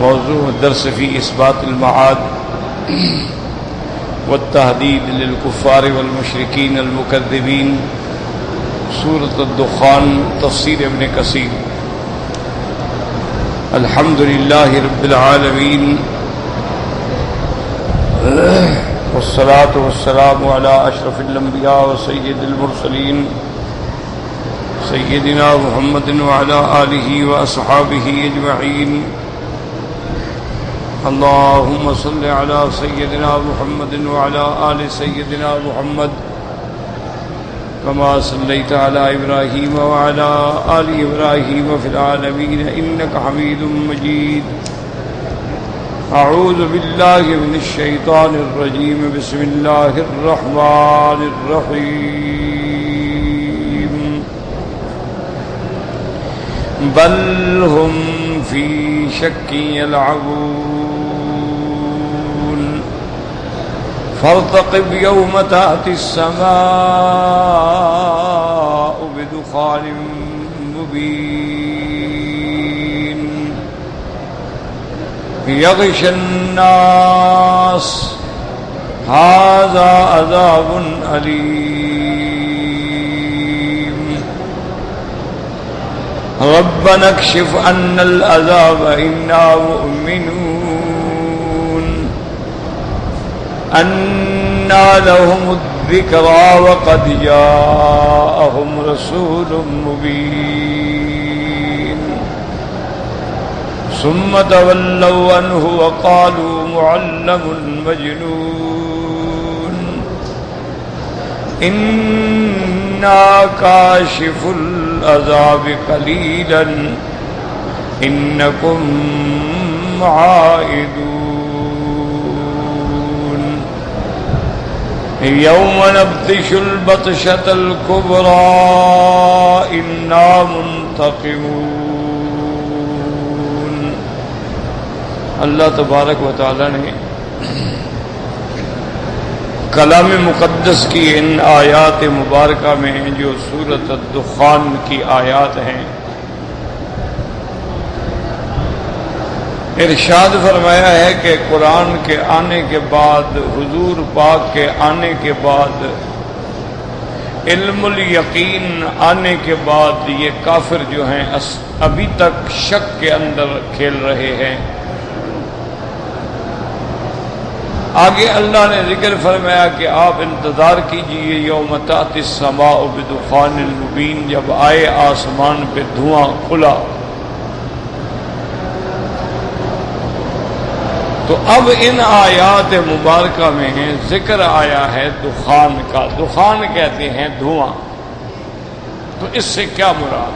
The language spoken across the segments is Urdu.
موضوع الدرس في إثبات المعاد والتهديد للكفار والمشركين المكذبين سورة الدخان تفسير ابن كثير. الحمد لله رب العالمين والصلاة والسلام على أشرف الأنبياء وسيد المرسلين سيدنا محمد وعلى آله وأصحابه أجمعين. اللهم صل على سيدنا محمد وعلى آل سيدنا محمد كما صليت على إبراهيم وعلى آل إبراهيم في العالمين إنك حميد مجيد. أعوذ بالله من الشيطان الرجيم. بسم الله الرحمن الرحيم. بل هم في شك يلعبون فارتقب يوم تأتي السماء بدخان مبين يغشى الناس هذا عذاب أليم ربنا اكشف عنا العذاب إنا مؤمنون أنى لهم الذكرى وقد جاءهم رسول مبين ثم تولوا عنه وقالوا معلم مجنون إنا كاشف العذاب قليلا إنكم عائدون يوم نبطش البطشة الكبرى إنا منتقمون. اللہ تبارک و تعالی نے کلام مقدس کی ان آیات مبارکہ میں جو سورۃ الدخان کی آیات ہیں ارشاد فرمایا ہے کہ قرآن کے آنے کے بعد، حضور پاک کے آنے کے بعد، علم الیقین آنے کے بعد یہ کافر جو ہیں ابھی تک شک کے اندر کھیل رہے ہیں. آگے اللہ نے ذکر فرمایا کہ آپ انتظار کیجئے یوم تأتی السماء بدخان مبین، جب آئے آسمان پہ دھواں کھلا. تو اب ان آیات مبارکہ میں ذکر آیا ہے دخان کا. دخان کہتے ہیں دھواں. تو اس سے کیا مراد؟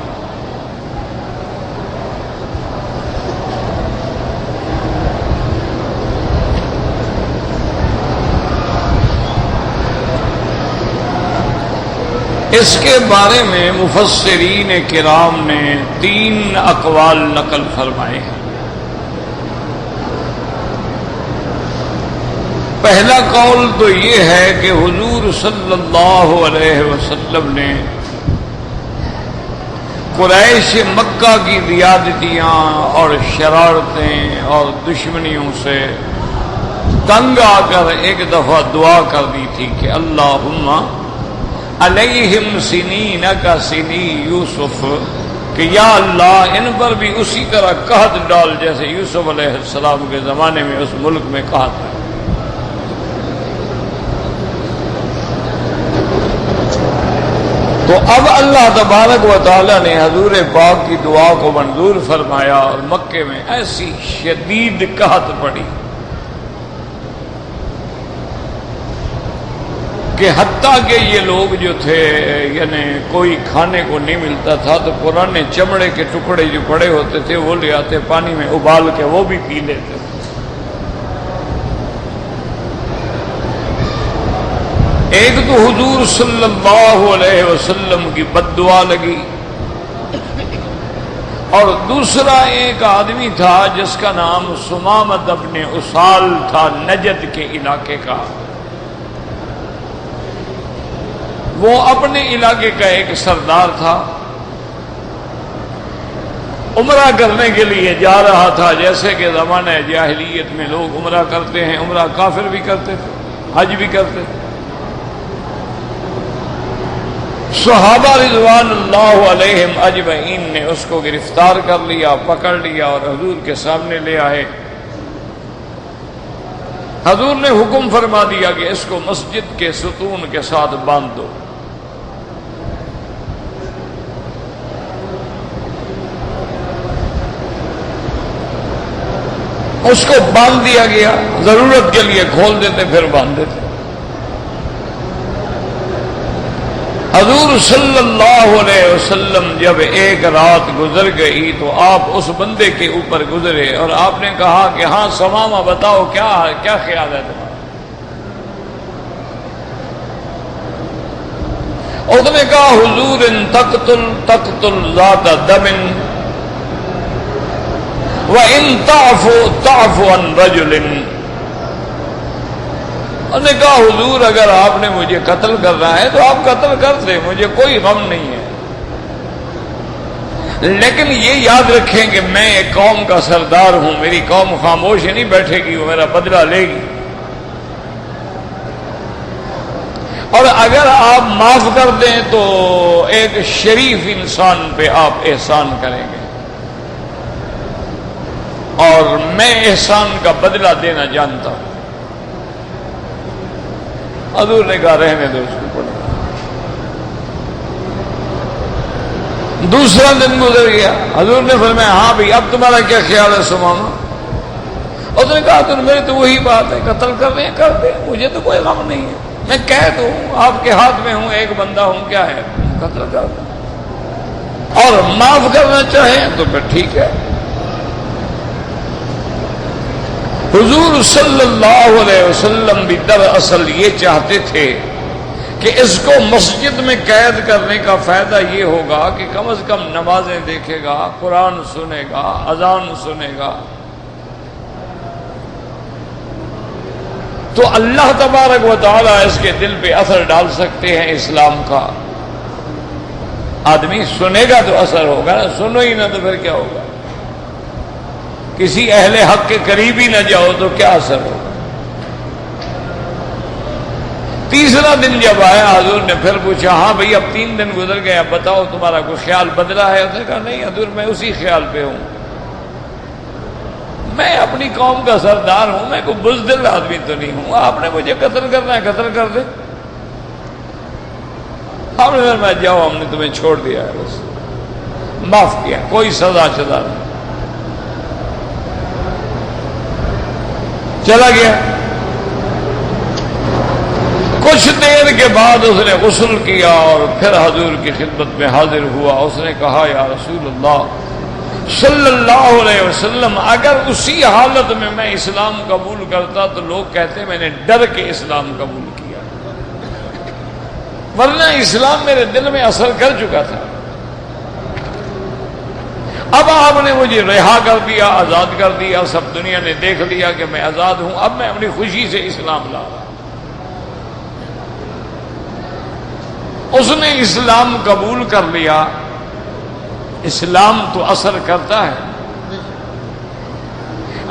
اس کے بارے میں مفسرین کرام نے 3 اقوال نقل فرمائے ہیں. پہلا قول تو یہ ہے کہ حضور صلی اللہ علیہ وسلم نے قریش مکہ کی زیادتیاں اور شرارتیں اور دشمنیوں سے تنگ آ کر ایک دفعہ دعا کر دی تھی کہ اللہم علیہم سنین کا سنی یوسف، کہ یا اللہ ان پر بھی اسی طرح قحط ڈال جیسے یوسف علیہ السلام کے زمانے میں اس ملک میں قحط ہے. تو اب اللہ تبارک و تعالی نے حضور پاک کی دعا کو منظور فرمایا اور مکے میں ایسی شدید قحط پڑی کہ حتیٰ کہ یہ لوگ جو تھے یعنی کوئی کھانے کو نہیں ملتا تھا تو پرانے چمڑے کے ٹکڑے جو پڑے ہوتے تھے وہ لے آتے پانی میں ابال کے وہ بھی پی لیتے تھے. ایک تو حضور صلی اللہ علیہ وسلم کی بد دعا لگی اور دوسرا ایک آدمی تھا جس کا نام سمامۃ بن اسال تھا، نجد کے علاقے کا. وہ اپنے علاقے کا ایک سردار تھا. عمرہ کرنے کے لیے جا رہا تھا، جیسے کہ زمانہ جاہلیت میں لوگ عمرہ کرتے ہیں، عمرہ کافر بھی کرتے تھے، حج بھی کرتے تھے۔ صحابہ رضوان اللہ علیہم اجمعین نے اس کو گرفتار کر لیا، پکڑ لیا اور حضور کے سامنے لے آئے۔ حضور نے حکم فرما دیا کہ اس کو مسجد کے ستون کے ساتھ باندھ دو۔ اس کو باندھ دیا گیا، ضرورت کے لیے کھول دیتے پھر باندھ دیتے۔ حضور صلی اللہ علیہ وسلم جب ایک رات گزر گئی تو آپ اس بندے کے اوپر گزرے اور آپ نے کہا کہ ہاں سمامہ بتاؤ کیا خیال ہے تمہارا؟ اس نے کہا حضور تقتل ذات دم وَإِن تَعْفُ عَن رَجُلٍ۔ انہوں نے کہا حضور اگر آپ نے مجھے قتل کرنا ہے تو آپ قتل کر دیں، مجھے کوئی غم نہیں ہے، لیکن یہ یاد رکھیں کہ میں ایک قوم کا سردار ہوں، میری قوم خاموش نہیں بیٹھے گی، وہ میرا بدلہ لے گی، اور اگر آپ معاف کر دیں تو ایک شریف انسان پہ آپ احسان کریں گے، اور میں احسان کا بدلہ دینا جانتا ہوں۔ حضور نے کہا رہنے دو اس کو پڑھو۔ دوسرا دن گزر گیا، حضور نے فرمایا ہاں بھائی اب تمہارا کیا خیال ہے سمامہ؟ اس نے کہا تو میرے تو وہی بات ہے، قتل کر رہے ہیں کر دیں، مجھے تو کوئی غم نہیں ہے، میں قید ہوں، آپ کے ہاتھ میں ہوں، ایک بندہ ہوں، کیا ہے قتل کر دیں، اور معاف کرنا چاہیں تو پھر ٹھیک ہے۔ حضور صلی اللہ علیہ وسلم بھی دراصل یہ چاہتے تھے کہ اس کو مسجد میں قید کرنے کا فائدہ یہ ہوگا کہ کم از کم نمازیں دیکھے گا، قرآن سنے گا، اذان سنے گا، تو اللہ تبارک و تعالیٰ اس کے دل پہ اثر ڈال سکتے ہیں اسلام کا۔ آدمی سنے گا تو اثر ہوگا نا، سنو ہی نہ تو پھر کیا ہوگا؟ کسی اہل حق کے قریب ہی نہ جاؤ تو کیا اثر ہوگا؟ تیسرا دن جب آیا حضور نے پھر پوچھا ہاں بھئی اب 3 دن گزر گئے، اب بتاؤ تمہارا کوئی خیال بدلا ہے؟ اس نے کہا نہیں حضور میں اسی خیال پہ ہوں، میں اپنی قوم کا سردار ہوں، میں کوئی بزدل آدمی تو نہیں ہوں، آپ نے مجھے قتل کرنا ہے قتل کر دے۔ آپ نے فرمایا جاؤ ہم نے تمہیں چھوڑ دیا ہے، بس معاف کیا، کوئی سزا چلا نہیں۔ چلا گیا۔ کچھ دیر کے بعد اس نے غسل کیا اور پھر حضور کی خدمت میں حاضر ہوا۔ اس نے کہا یا رسول اللہ صلی اللہ علیہ وسلم، اگر اسی حالت میں میں اسلام قبول کرتا تو لوگ کہتے میں نے ڈر کے اسلام قبول کیا، ورنہ اسلام میرے دل میں اثر کر چکا تھا۔ اب آپ نے مجھے رہا کر دیا، آزاد کر دیا، سب دنیا نے دیکھ لیا کہ میں آزاد ہوں، اب میں اپنی خوشی سے اسلام لا رہا۔ اس نے اسلام قبول کر لیا۔ اسلام تو اثر کرتا ہے۔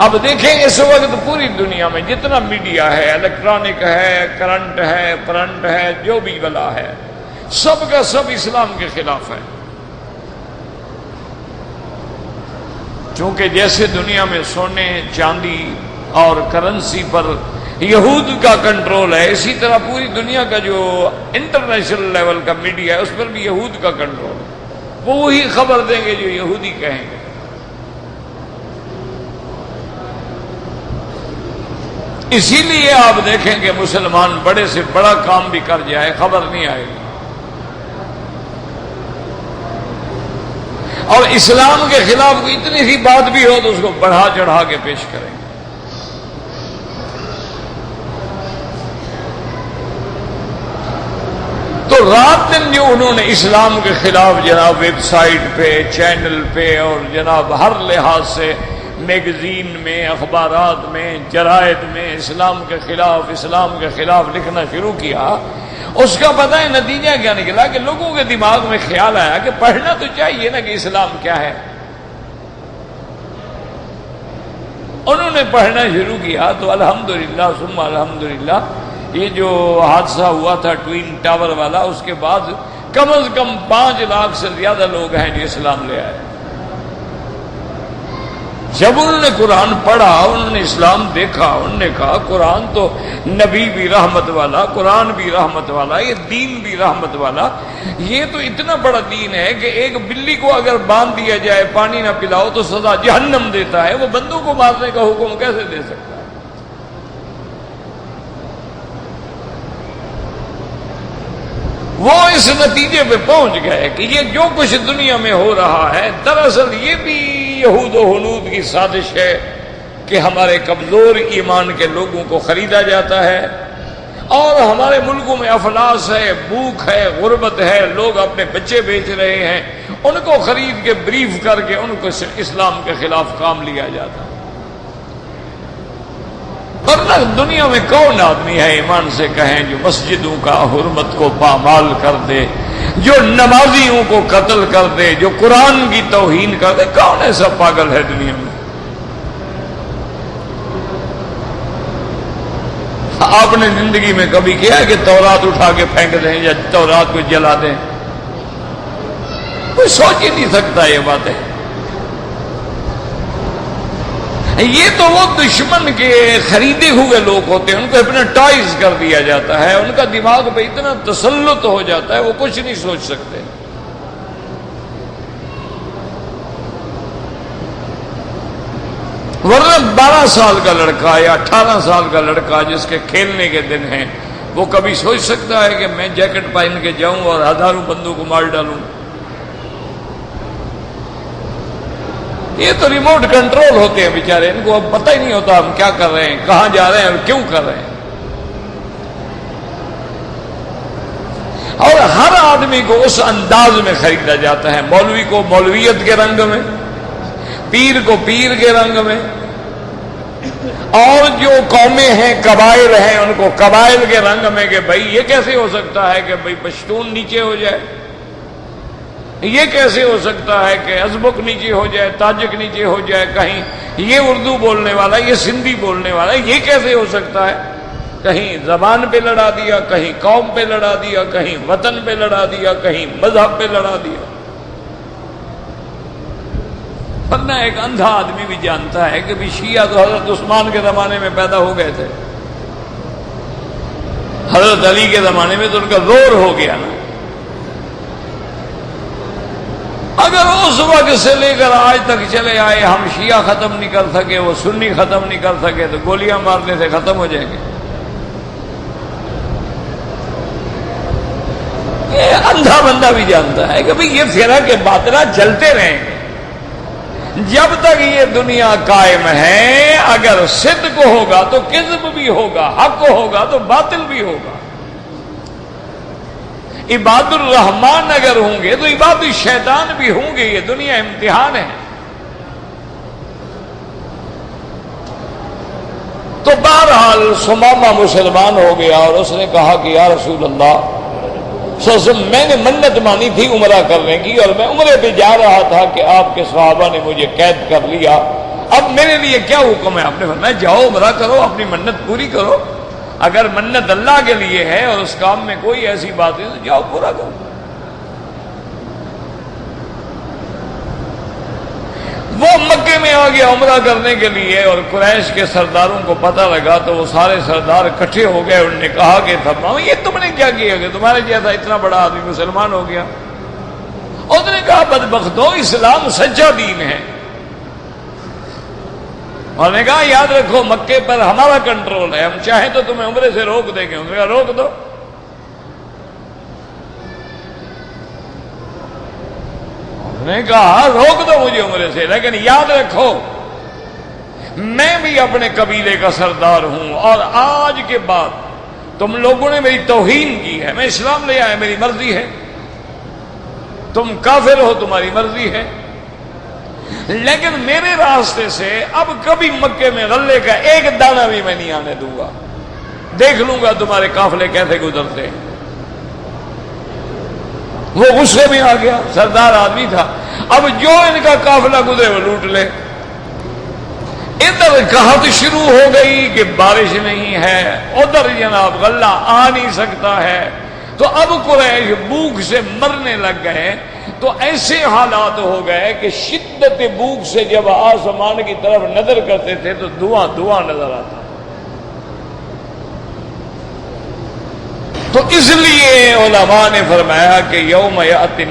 اب دیکھیں اس وقت پوری دنیا میں جتنا میڈیا ہے، الیکٹرانک ہے، کرنٹ ہے، پرنٹ ہے، جو بھی بلا ہے، سب کا سب اسلام کے خلاف ہے۔ چونکہ جیسے دنیا میں سونے چاندی اور کرنسی پر یہود کا کنٹرول ہے، اسی طرح پوری دنیا کا جو انٹرنیشنل لیول کا میڈیا ہے اس پر بھی یہود کا کنٹرول ہے۔ وہ وہی خبر دیں گے جو یہودی کہیں گے۔ اسی لیے آپ دیکھیں کہ مسلمان بڑے سے بڑا کام بھی کر جائے خبر نہیں آئے گی، اور اسلام کے خلاف کوئی اتنی سی بات بھی ہو تو اس کو بڑھا چڑھا کے پیش کریں گے۔ تو رات دن جو انہوں نے اسلام کے خلاف جناب ویب سائٹ پہ، چینل پہ اور جناب ہر لحاظ سے میگزین میں، اخبارات میں، جرائد میں اسلام کے خلاف لکھنا شروع کیا، اس کا پتہ ہے نتیجہ کیا نکلا کہ لوگوں کے دماغ میں خیال آیا کہ پڑھنا تو چاہیے نا کہ اسلام کیا ہے۔ نے پڑھنا شروع کیا تو الحمدللہ ثم الحمدللہ یہ جو حادثہ ہوا تھا ٹوین ٹاور والا، اس کے بعد کم از کم 5 لاکھ سے زیادہ لوگ ہیں جو اسلام لے آئے۔ جب انہوں نے قرآن پڑھا، انہوں نے اسلام دیکھا، انہوں نے کہا قرآن تو نبی بھی رحمت والا، قرآن بھی رحمت والا، یہ دین بھی رحمت والا، یہ تو اتنا بڑا دین ہے کہ ایک بلی کو اگر باندھ دیا جائے پانی نہ پلاؤ تو سزا جہنم دیتا ہے، وہ بندوں کو مارنے کا حکم کیسے دے سکتا ہے؟ وہ اس نتیجے پہ پہنچ گئے کہ یہ جو کچھ دنیا میں ہو رہا ہے دراصل یہ بھی یہود و ہنود کی سازش ہے کہ ہمارے کمزور ایمان کے لوگوں کو خریدا جاتا ہے، اور ہمارے ملکوں میں افلاس ہے، بھوک ہے، غربت ہے، لوگ اپنے بچے بیچ رہے ہیں، ان کو خرید کے بریف کر کے ان کو اسلام کے خلاف کام لیا جاتا ہے۔ ورنہ دنیا میں کون آدمی ہے ایمان سے کہیں جو مسجدوں کا حرمت کو پامال کر دے، جو نمازیوں کو قتل کر دے، جو قرآن کی توہین کر دے؟ کون ایسا پاگل ہے دنیا میں؟ آپ نے زندگی میں کبھی کیا ہے کہ تورات اٹھا کے پھینک دیں یا تورات کو جلا دیں؟ کوئی سوچ ہی نہیں سکتا یہ باتیں۔ یہ تو وہ دشمن کے خریدے ہوئے لوگ ہوتے ہیں، ان کو ہپنوٹائز کر دیا جاتا ہے، ان کا دماغ پہ اتنا تسلط ہو جاتا ہے وہ کچھ نہیں سوچ سکتے۔ ورنہ 12 سال کا لڑکا یا 18 سال کا لڑکا جس کے کھیلنے کے دن ہیں، وہ کبھی سوچ سکتا ہے کہ میں جیکٹ پہن کے جاؤں اور ہزاروں بندوں کو مار ڈالوں؟ یہ تو ریموٹ کنٹرول ہوتے ہیں بیچارے، ان کو اب پتہ ہی نہیں ہوتا ہم کیا کر رہے ہیں، کہاں جا رہے ہیں اور کیوں کر رہے ہیں۔ اور ہر آدمی کو اس انداز میں خریدا جاتا ہے، مولوی کو مولویت کے رنگ میں، پیر کو پیر کے رنگ میں، اور جو قومیں ہیں قبائل ہیں ان کو قبائل کے رنگ میں کہ بھائی یہ کیسے ہو سکتا ہے کہ بھائی پشتون نیچے ہو جائے، یہ کیسے ہو سکتا ہے کہ ازبک نیچے ہو جائے، تاجک نیچے ہو جائے، کہیں یہ اردو بولنے والا، یہ سندھی بولنے والا، یہ کیسے ہو سکتا ہے؟ کہیں زبان پہ لڑا دیا، کہیں قوم پہ لڑا دیا، کہیں وطن پہ لڑا دیا، کہیں مذہب پہ لڑا دیا۔ ورنہ ایک اندھا آدمی بھی جانتا ہے کہ بھی شیعہ تو حضرت عثمان کے زمانے میں پیدا ہو گئے تھے، حضرت علی کے زمانے میں تو ان کا زور ہو گیا نا۔ اگر اس وقت سے لے کر آج تک چلے آئے ہم شیعہ ختم نہیں کر سکے، وہ سنی ختم نہیں کر سکے، تو گولیاں مارنے سے ختم ہو جائیں گے۔ یہ اندھا بندہ بھی جانتا ہے کہ بھئی یہ فرق کے باطلہ چلتے رہیں گے جب تک یہ دنیا قائم ہے۔ اگر صدق ہوگا تو کذب بھی ہوگا، حق ہوگا تو باطل بھی ہوگا۔ عباد الرحمان اگر ہوں گے تو عباد الشیطان بھی ہوں گے۔ یہ دنیا امتحان ہے۔ تو بہرحال سمامہ مسلمان ہو گیا اور اس نے کہا کہ یا رسول اللہ میں نے منت مانی تھی عمرہ کرنے کی، اور میں عمرے پہ جا رہا تھا کہ آپ کے صحابہ نے مجھے قید کر لیا، اب میرے لیے کیا حکم ہے؟ آپ نے فرمایا جاؤ عمرہ کرو، اپنی منت پوری کرو، اگر منت اللہ کے لیے ہے اور اس کام میں کوئی ایسی بات ہے تو جاؤ پورا کرو۔ وہ مکے میں آ گیا عمرہ کرنے کے لیے، اور قریش کے سرداروں کو پتہ لگا تو وہ سارے سردار اکٹھے ہو گئے۔ انہوں نے کہا کہ فرماؤ یہ تم نے کیا کیا کہ تمہارے جیسا اتنا بڑا آدمی مسلمان ہو گیا؟ اس نے کہا بدبختو اسلام سچا دین ہے۔ اور نے کہا یاد رکھو مکے پر ہمارا کنٹرول ہے، ہم چاہیں تو تمہیں عمرے سے روک دیں گے۔ انہوں نے کہا روک دو۔ نے کہا روک دو مجھے عمرے سے، لیکن یاد رکھو میں بھی اپنے قبیلے کا سردار ہوں، اور آج کے بعد تم لوگوں نے میری توہین کی ہے، میں اسلام لے آیا، میری مرضی ہے، تم کافر ہو تمہاری مرضی ہے، لیکن میرے راستے سے اب کبھی مکے میں غلے کا ایک دانہ بھی میں نہیں آنے دوں گا، دیکھ لوں گا تمہارے قافلے کیسے گزرتے ہیں۔ وہ غصے میں آ گیا، سردار آدمی تھا، اب جو ان کا قافلہ گزرے وہ لوٹ لے۔ ادھر ادھر قحط شروع ہو گئی کہ بارش نہیں ہے، ادھر جناب غلہ آ نہیں سکتا ہے، تو اب قریش بھوک سے مرنے لگ گئے۔ تو ایسے حالات ہو گئے کہ شدت بھوک سے جب آسمان کی طرف نظر کرتے تھے تو دھواں دھواں نظر آتا۔ تو اس لیے علماء نے فرمایا کہ یوم یأتی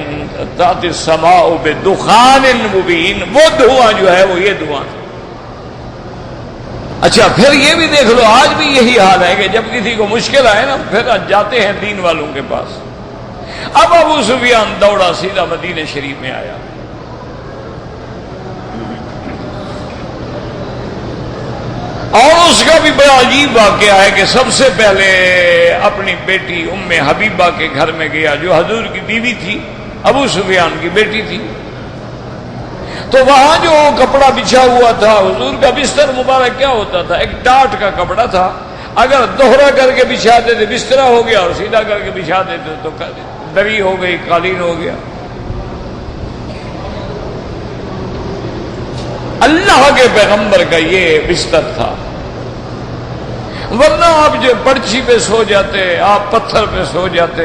السماء بدخان مبین، وہ دھواں جو ہے وہ یہ دھواں تھا۔ اچھا پھر یہ بھی دیکھ لو، آج بھی یہی حال ہے کہ جب کسی کو مشکل آئے نا پھر جاتے ہیں دین والوں کے پاس۔ اب ابو سفیان دوڑا سیدھا مدینہ شریف میں آیا، اور اس کا بھی بڑا عجیب واقعہ ہے کہ سب سے پہلے اپنی بیٹی ام حبیبہ کے گھر میں گیا، جو حضور کی بیوی تھی، ابو سفیان کی بیٹی تھی۔ تو وہاں جو کپڑا بچھا ہوا تھا، حضور کا بستر مبارک کیا ہوتا تھا؟ ایک ٹاٹ کا کپڑا تھا، اگر دوہرا کر کے بچھاتے تھے بسترا ہو گیا، اور سیدھا کر کے بچھاتے تھے تو دری ہو گئی، قالین ہو گیا۔ اللہ کے پیغمبر کا یہ بستر تھا، ورنہ آپ جو پرچی پہ سو جاتے، آپ پتھر پہ سو جاتے،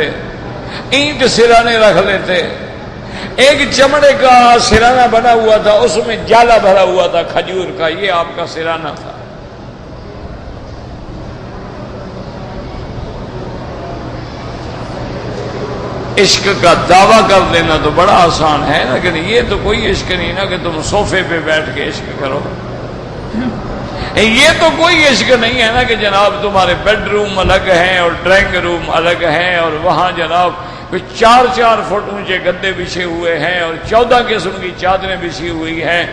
اینٹ سرانے رکھ لیتے۔ ایک چمڑے کا سرانہ بنا ہوا تھا، اس میں جالا بھرا ہوا تھا کھجور کا، یہ آپ کا سرانہ تھا۔ عشق کا دعویٰ کر دینا تو بڑا آسان ہے، لیکن یہ تو کوئی عشق نہیں نا کہ تم صوفے پہ بیٹھ کے عشق کرو۔ یہ تو کوئی عشق نہیں ہے نا کہ جناب تمہارے بیڈ روم الگ ہیں اور ڈرائنگ روم الگ ہیں، اور وہاں جناب 4 فٹ اونچے گدے بچھے ہوئے ہیں اور 14 قسم کی چادریں بچھی ہوئی ہیں،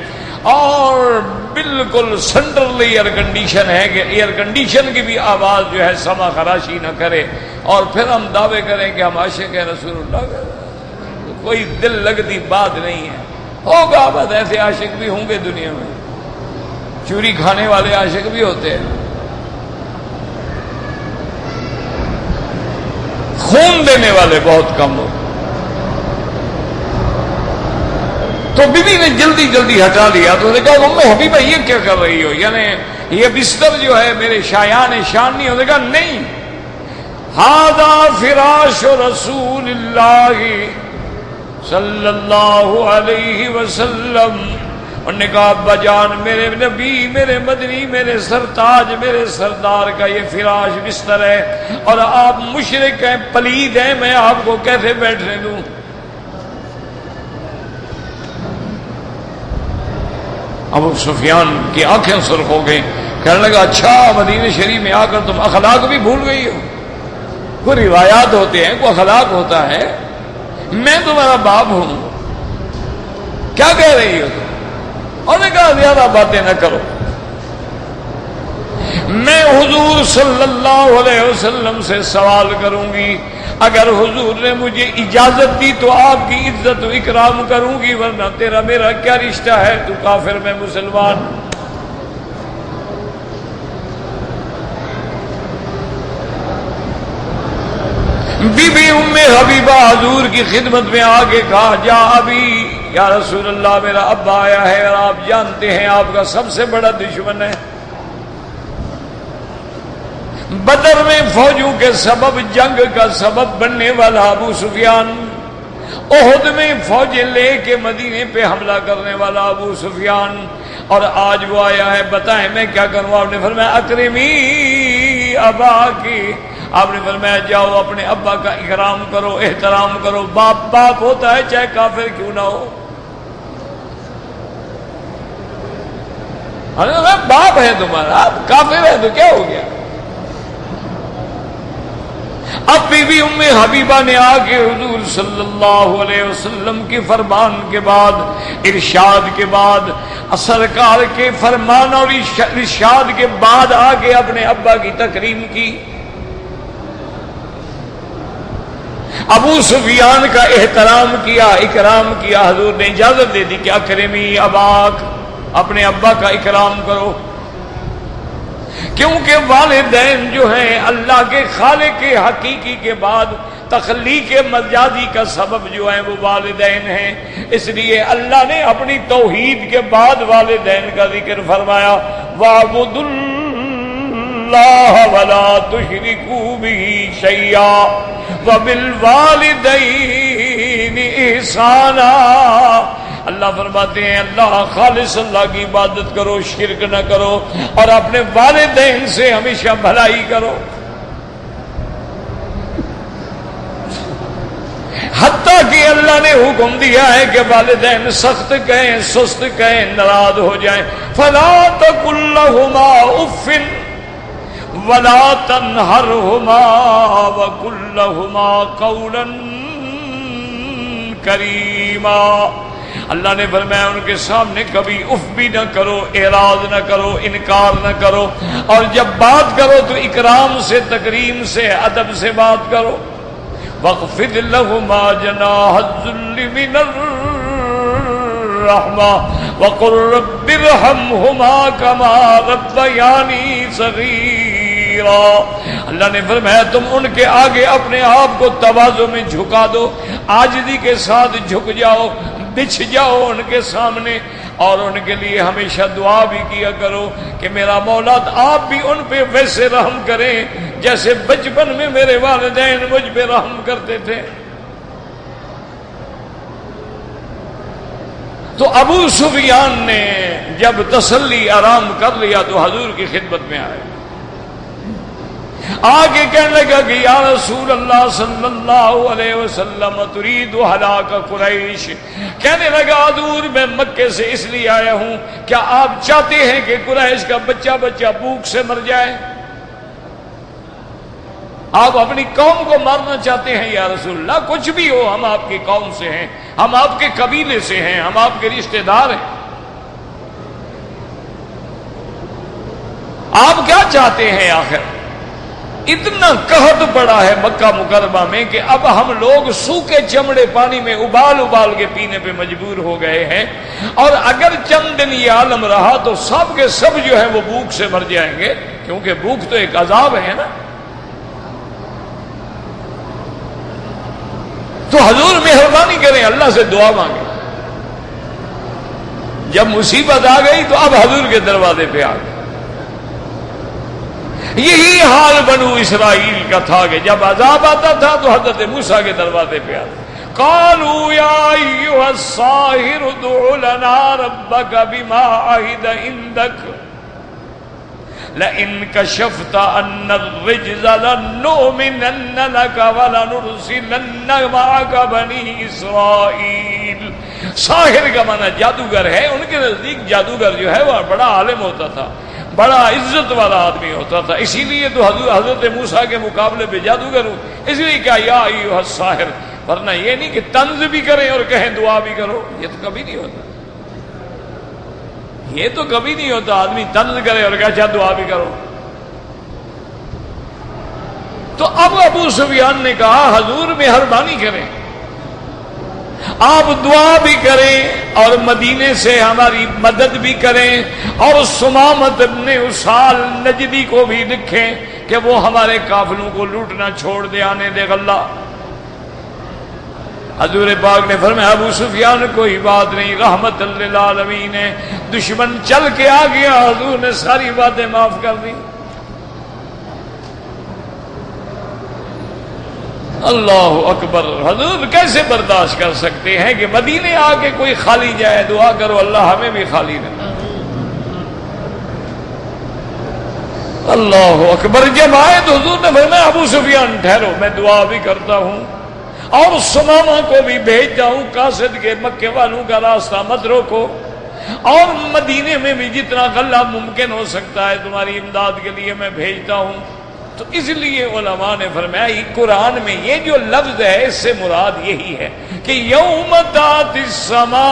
اور بالکل سینٹرلی ایئر کنڈیشن ہے کہ ایئر کنڈیشن کی بھی آواز جو ہے سما خراشی نہ کرے، اور پھر ہم دعوے کریں کہ ہم عاشق ہیں رسول اللہ کے۔ کوئی دل لگتی بات نہیں ہے، ہوگا بس ایسے عاشق بھی ہوں گے دنیا میں، چوری کھانے والے عاشق بھی ہوتے ہیں، خون دینے والے بہت کم ہوتے۔ تو بیوی نے جلدی جلدی ہٹا لیا، تو نے کہا ام حبیبہ یہ کیا کر رہی ہو؟ یعنی یہ بستر جو ہے میرے شایان شان نہیں؟ انہوں نے کہا نہیں، ھذا فراش رسول اللہ صلی اللہ علیہ وسلم۔ انہوں نے کہا ابا جان، میرے نبی، میرے مدنی، میرے سرتاج، میرے سردار کا یہ فراش بستر ہے، اور آپ مشرک ہیں، پلید ہیں، میں آپ کو کیسے بیٹھنے دوں؟ ابو سفیان کی آنکھیں سرخ ہو گئی، کہنے لگا اچھا مدینہ شریف میں آ کر تم اخلاق بھی بھول گئی ہو؟ کوئی روایات ہوتے ہیں، کوئی اخلاق ہوتا ہے، میں تمہارا باپ ہوں، کیا کہہ رہی ہو تم؟ اور نے کہا زیادہ باتیں نہ کرو، میں حضور صلی اللہ علیہ وسلم سے سوال کروں گی، اگر حضور نے مجھے اجازت دی تو آپ کی عزت و اکرام کروں گی، ورنہ تیرا میرا کیا رشتہ ہے؟ تو کافر میں مسلمان۔ بی بی ام حبیبہ حضور کی خدمت میں آگے کہا جا ابھی، یا رسول اللہ میرا ابا آیا ہے، اور آپ جانتے ہیں آپ کا سب سے بڑا دشمن ہے، بدر میں فوجوں کے سبب جنگ کا سبب بننے والا ابو سفیان، احد میں فوجیں لے کے مدینے پہ حملہ کرنے والا ابو سفیان، اور آج وہ آیا ہے، بتائیں میں کیا کروں؟ آپ نے فرمایا اکرمی ابا کی، آپ نے فرمایا جاؤ اپنے ابا کا اکرام کرو، احترام کرو، باپ باپ ہوتا ہے چاہے کافر کیوں نہ ہو۔ باپ ہے تمہارا، کافر ہے تو کیا ہو گیا؟ اب بی بی ام حبیبہ نے آ کے حضور صلی اللہ علیہ وسلم کے فرمان کے بعد، ارشاد کے بعد، سرکار کے فرمان اور ارشاد کے بعد آگے اپنے ابا کی تکریم کی، ابو سفیان کا احترام کیا، اکرام کیا۔ حضور نے اجازت دے دی کہ اکرمی اباک، اپنے ابا کا اکرام کرو، کیونکہ والدین جو ہیں اللہ کے خالق حقیقی کے بعد تخلیق مجازی کا سبب جو ہے وہ والدین ہیں، اس لیے اللہ نے اپنی توحید کے بعد والدین کا ذکر فرمایا، وَاعْبُدُوا اللَّهَ وَلَا تُشْرِكُوا بِهِ شَيْئًا وَبِالْوَالِدَيْنِ إِحْسَانًا. اللہ فرماتے ہیں اللہ خالص اللہ کی عبادت کرو، شرک نہ کرو، اور اپنے والدین سے ہمیشہ بھلائی کرو. حتیٰ کہ اللہ نے حکم دیا ہے کہ والدین سخت کہیں، سست کہیں، ناراض ہو جائیں. فَلَا تَقُل لَّهُمَا اُفٍّ وَلَا تَنْهَرْهُمَا وَقُل لَّهُمَا قَوْلًا کَرِیمًا. اللہ نے فرمایا ان کے سامنے کبھی اف بھی نہ کرو، اعراض نہ کرو، انکار نہ کرو، اور جب بات کرو تو اکرام سے، تکریم سے، ادب سے بات کرو. وَاخْفِضْ لَهُمَا جَنَاحَ الذُّلِّ مِنَ الرَّحْمَةِ وَقُل رَّبِّ ارْحَمْهُمَا كَمَا رَبَّيَانِي صَغِيرًا. اللہ نے فرمایا تم ان کے آگے اپنے آپ کو تواضع میں جھکا دو، عاجزی کے ساتھ جھک جاؤ، بچھ جاؤ ان کے سامنے، اور ان کے لیے ہمیشہ دعا بھی کیا کرو کہ میرا مولا آپ بھی ان پہ ویسے رحم کریں جیسے بچپن میں میرے والدین مجھ پہ رحم کرتے تھے. تو ابو سفیان نے جب تسلی آرام کر لیا تو حضور کی خدمت میں آئے، آگے کہنے لگا کہ یا رسول اللہ صلی اللہ علیہ وسلم ترید ہلاک قریش. کہنے لگا حضور میں مکے سے اس لیے آیا ہوں، کیا آپ چاہتے ہیں کہ قریش کا بچہ بچہ بھوک سے مر جائے؟ آپ اپنی قوم کو مارنا چاہتے ہیں یا رسول اللہ؟ کچھ بھی ہو ہم آپ کی قوم سے ہیں، ہم آپ کے قبیلے سے ہیں، ہم آپ کے رشتہ دار ہیں. آپ کیا چاہتے ہیں آخر؟ اتنا قحط پڑا ہے مکہ مکرمہ میں کہ اب ہم لوگ سوکھے چمڑے پانی میں ابال ابال کے پینے پہ مجبور ہو گئے ہیں، اور اگر چند دن یہ عالم رہا تو سب کے سب جو ہے وہ بھوک سے مر جائیں گے، کیونکہ بھوک تو ایک عذاب ہے نا. تو حضور مہربانی کریں، اللہ سے دعا مانگیں. جب مصیبت آ گئی تو اب حضور کے دروازے پہ آ گئے. یہی حال بنو اسرائیل کا تھا کہ جب عذاب آتا تھا تو حضرت موسیٰ کے دروازے پہ آتے. قالوا یا ایھا الساحر ادع لنا ربک بما عہد عندک لئن کشفت عنا الرجز لنؤمنن لک ولنرسلن معک بنی اسرائیل. ساحر کا معنی جادوگر ہے. ان کے نزدیک جادوگر جو ہے وہ بڑا عالم ہوتا تھا، بڑا عزت والا آدمی ہوتا تھا، اسی لیے تو حضرت موسیٰ کے مقابلے پہ جادوگر ہوں. اس لیے کہا یا ایھا الساحر، ورنہ یہ نہیں کہ طنز بھی کریں اور کہیں دعا بھی کرو. یہ تو کبھی نہیں ہوتا، یہ تو کبھی نہیں ہوتا. آدمی طنز کرے اور کہا اچھا دعا بھی کرو. تو اب ابو سفیان نے کہا حضور مہربانی کریں، آپ دعا بھی کریں اور مدینے سے ہماری مدد بھی کریں، اور سمامت ابن اسال نجدی کو بھی لکھیں کہ وہ ہمارے قافلوں کو لوٹنا چھوڑ دے، آنے دے غلہ. حضور پاک نے فرمایا ابو سفیان کوئی بات نہیں، رحمت للعالمین ہے، دشمن چل کے آ گیا، حضور نے ساری باتیں معاف کر دی. اللہ اکبر. حضور کیسے برداشت کر سکتے ہیں کہ مدینے آ کے کوئی خالی جائے؟ دعا کرو اللہ ہمیں بھی خالی نہ. اللہ اکبر. جب آئے تو حضور نے فرمایا ابو سفیان ٹھہرو، میں دعا بھی کرتا ہوں اور سمامہ کو بھی بھیجتا ہوں، قاصد کے مکے والوں کا راستہ مت روکو، اور مدینے میں بھی جتنا غلہ ممکن ہو سکتا ہے تمہاری امداد کے لیے میں بھیجتا ہوں. تو اس لیے علماء نے فرمایا یہ قرآن میں یہ جو لفظ ہے اس سے مراد یہی ہے کہ یوم تأتی السماء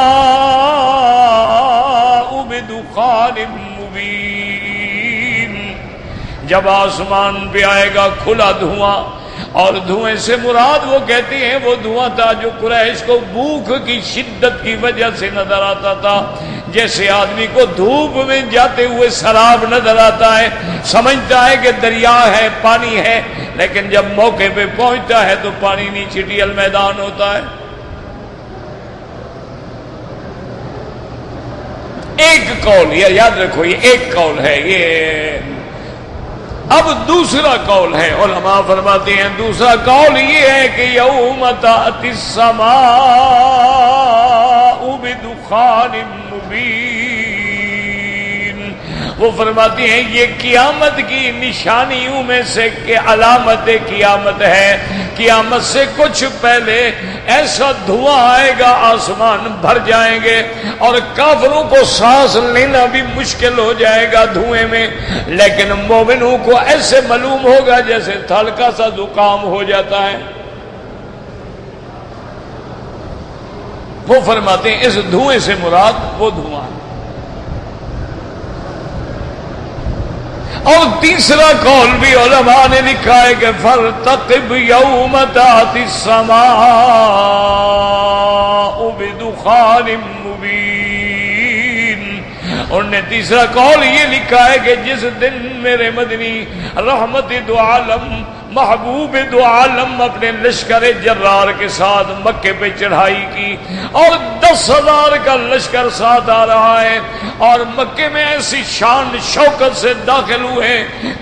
بدخان مبین، جب آسمان پہ آئے گا کھلا دھواں، اور دھوئیں سے مراد وہ کہتے ہیں وہ دھواں تھا جو قریش کو بھوک کی شدت کی وجہ سے نظر آتا تھا. جیسے آدمی کو دھوپ میں جاتے ہوئے سراب نظر آتا ہے، سمجھتا ہے کہ دریا ہے، پانی ہے، لیکن جب موقع پہ پہنچتا ہے تو پانی نہیں، چٹیل میدان ہوتا ہے. ایک قول، یہ یاد رکھو یہ ایک قول ہے یہ۔ اب دوسرا قول ہے، علماء فرماتے ہیں دوسرا قول یہ ہے کہ یوم تأتی السماء بدخان مبین، وہ فرماتی ہیں یہ قیامت کی نشانیوں میں سے کہ علامت قیامت ہے، قیامت سے کچھ پہلے ایسا دھواں آئے گا، آسمان بھر جائیں گے اور کافروں کو سانس لینا بھی مشکل ہو جائے گا دھوئیں میں، لیکن مومنوں کو ایسے معلوم ہوگا جیسے ہلکا سا زکام ہو جاتا ہے۔ وہ فرماتے ہیں اس دھوئیں سے مراد وہ دھواں ہے۔ اور تیسرا قول بھی علماء نے لکھا ہے کہ فارتقب یوم تأتی السماء بدخان مبین، انہوں نے تیسرا قول یہ لکھا ہے کہ جس دن میرے مدنی رحمت دو عالم محبوب دو عالم اپنے لشکر جرار کے ساتھ مکے پہ چڑھائی کی اور 10,000 کا لشکر ساتھ آ رہا ہے اور مکے میں ایسی شان شوکت سے داخل ہوئے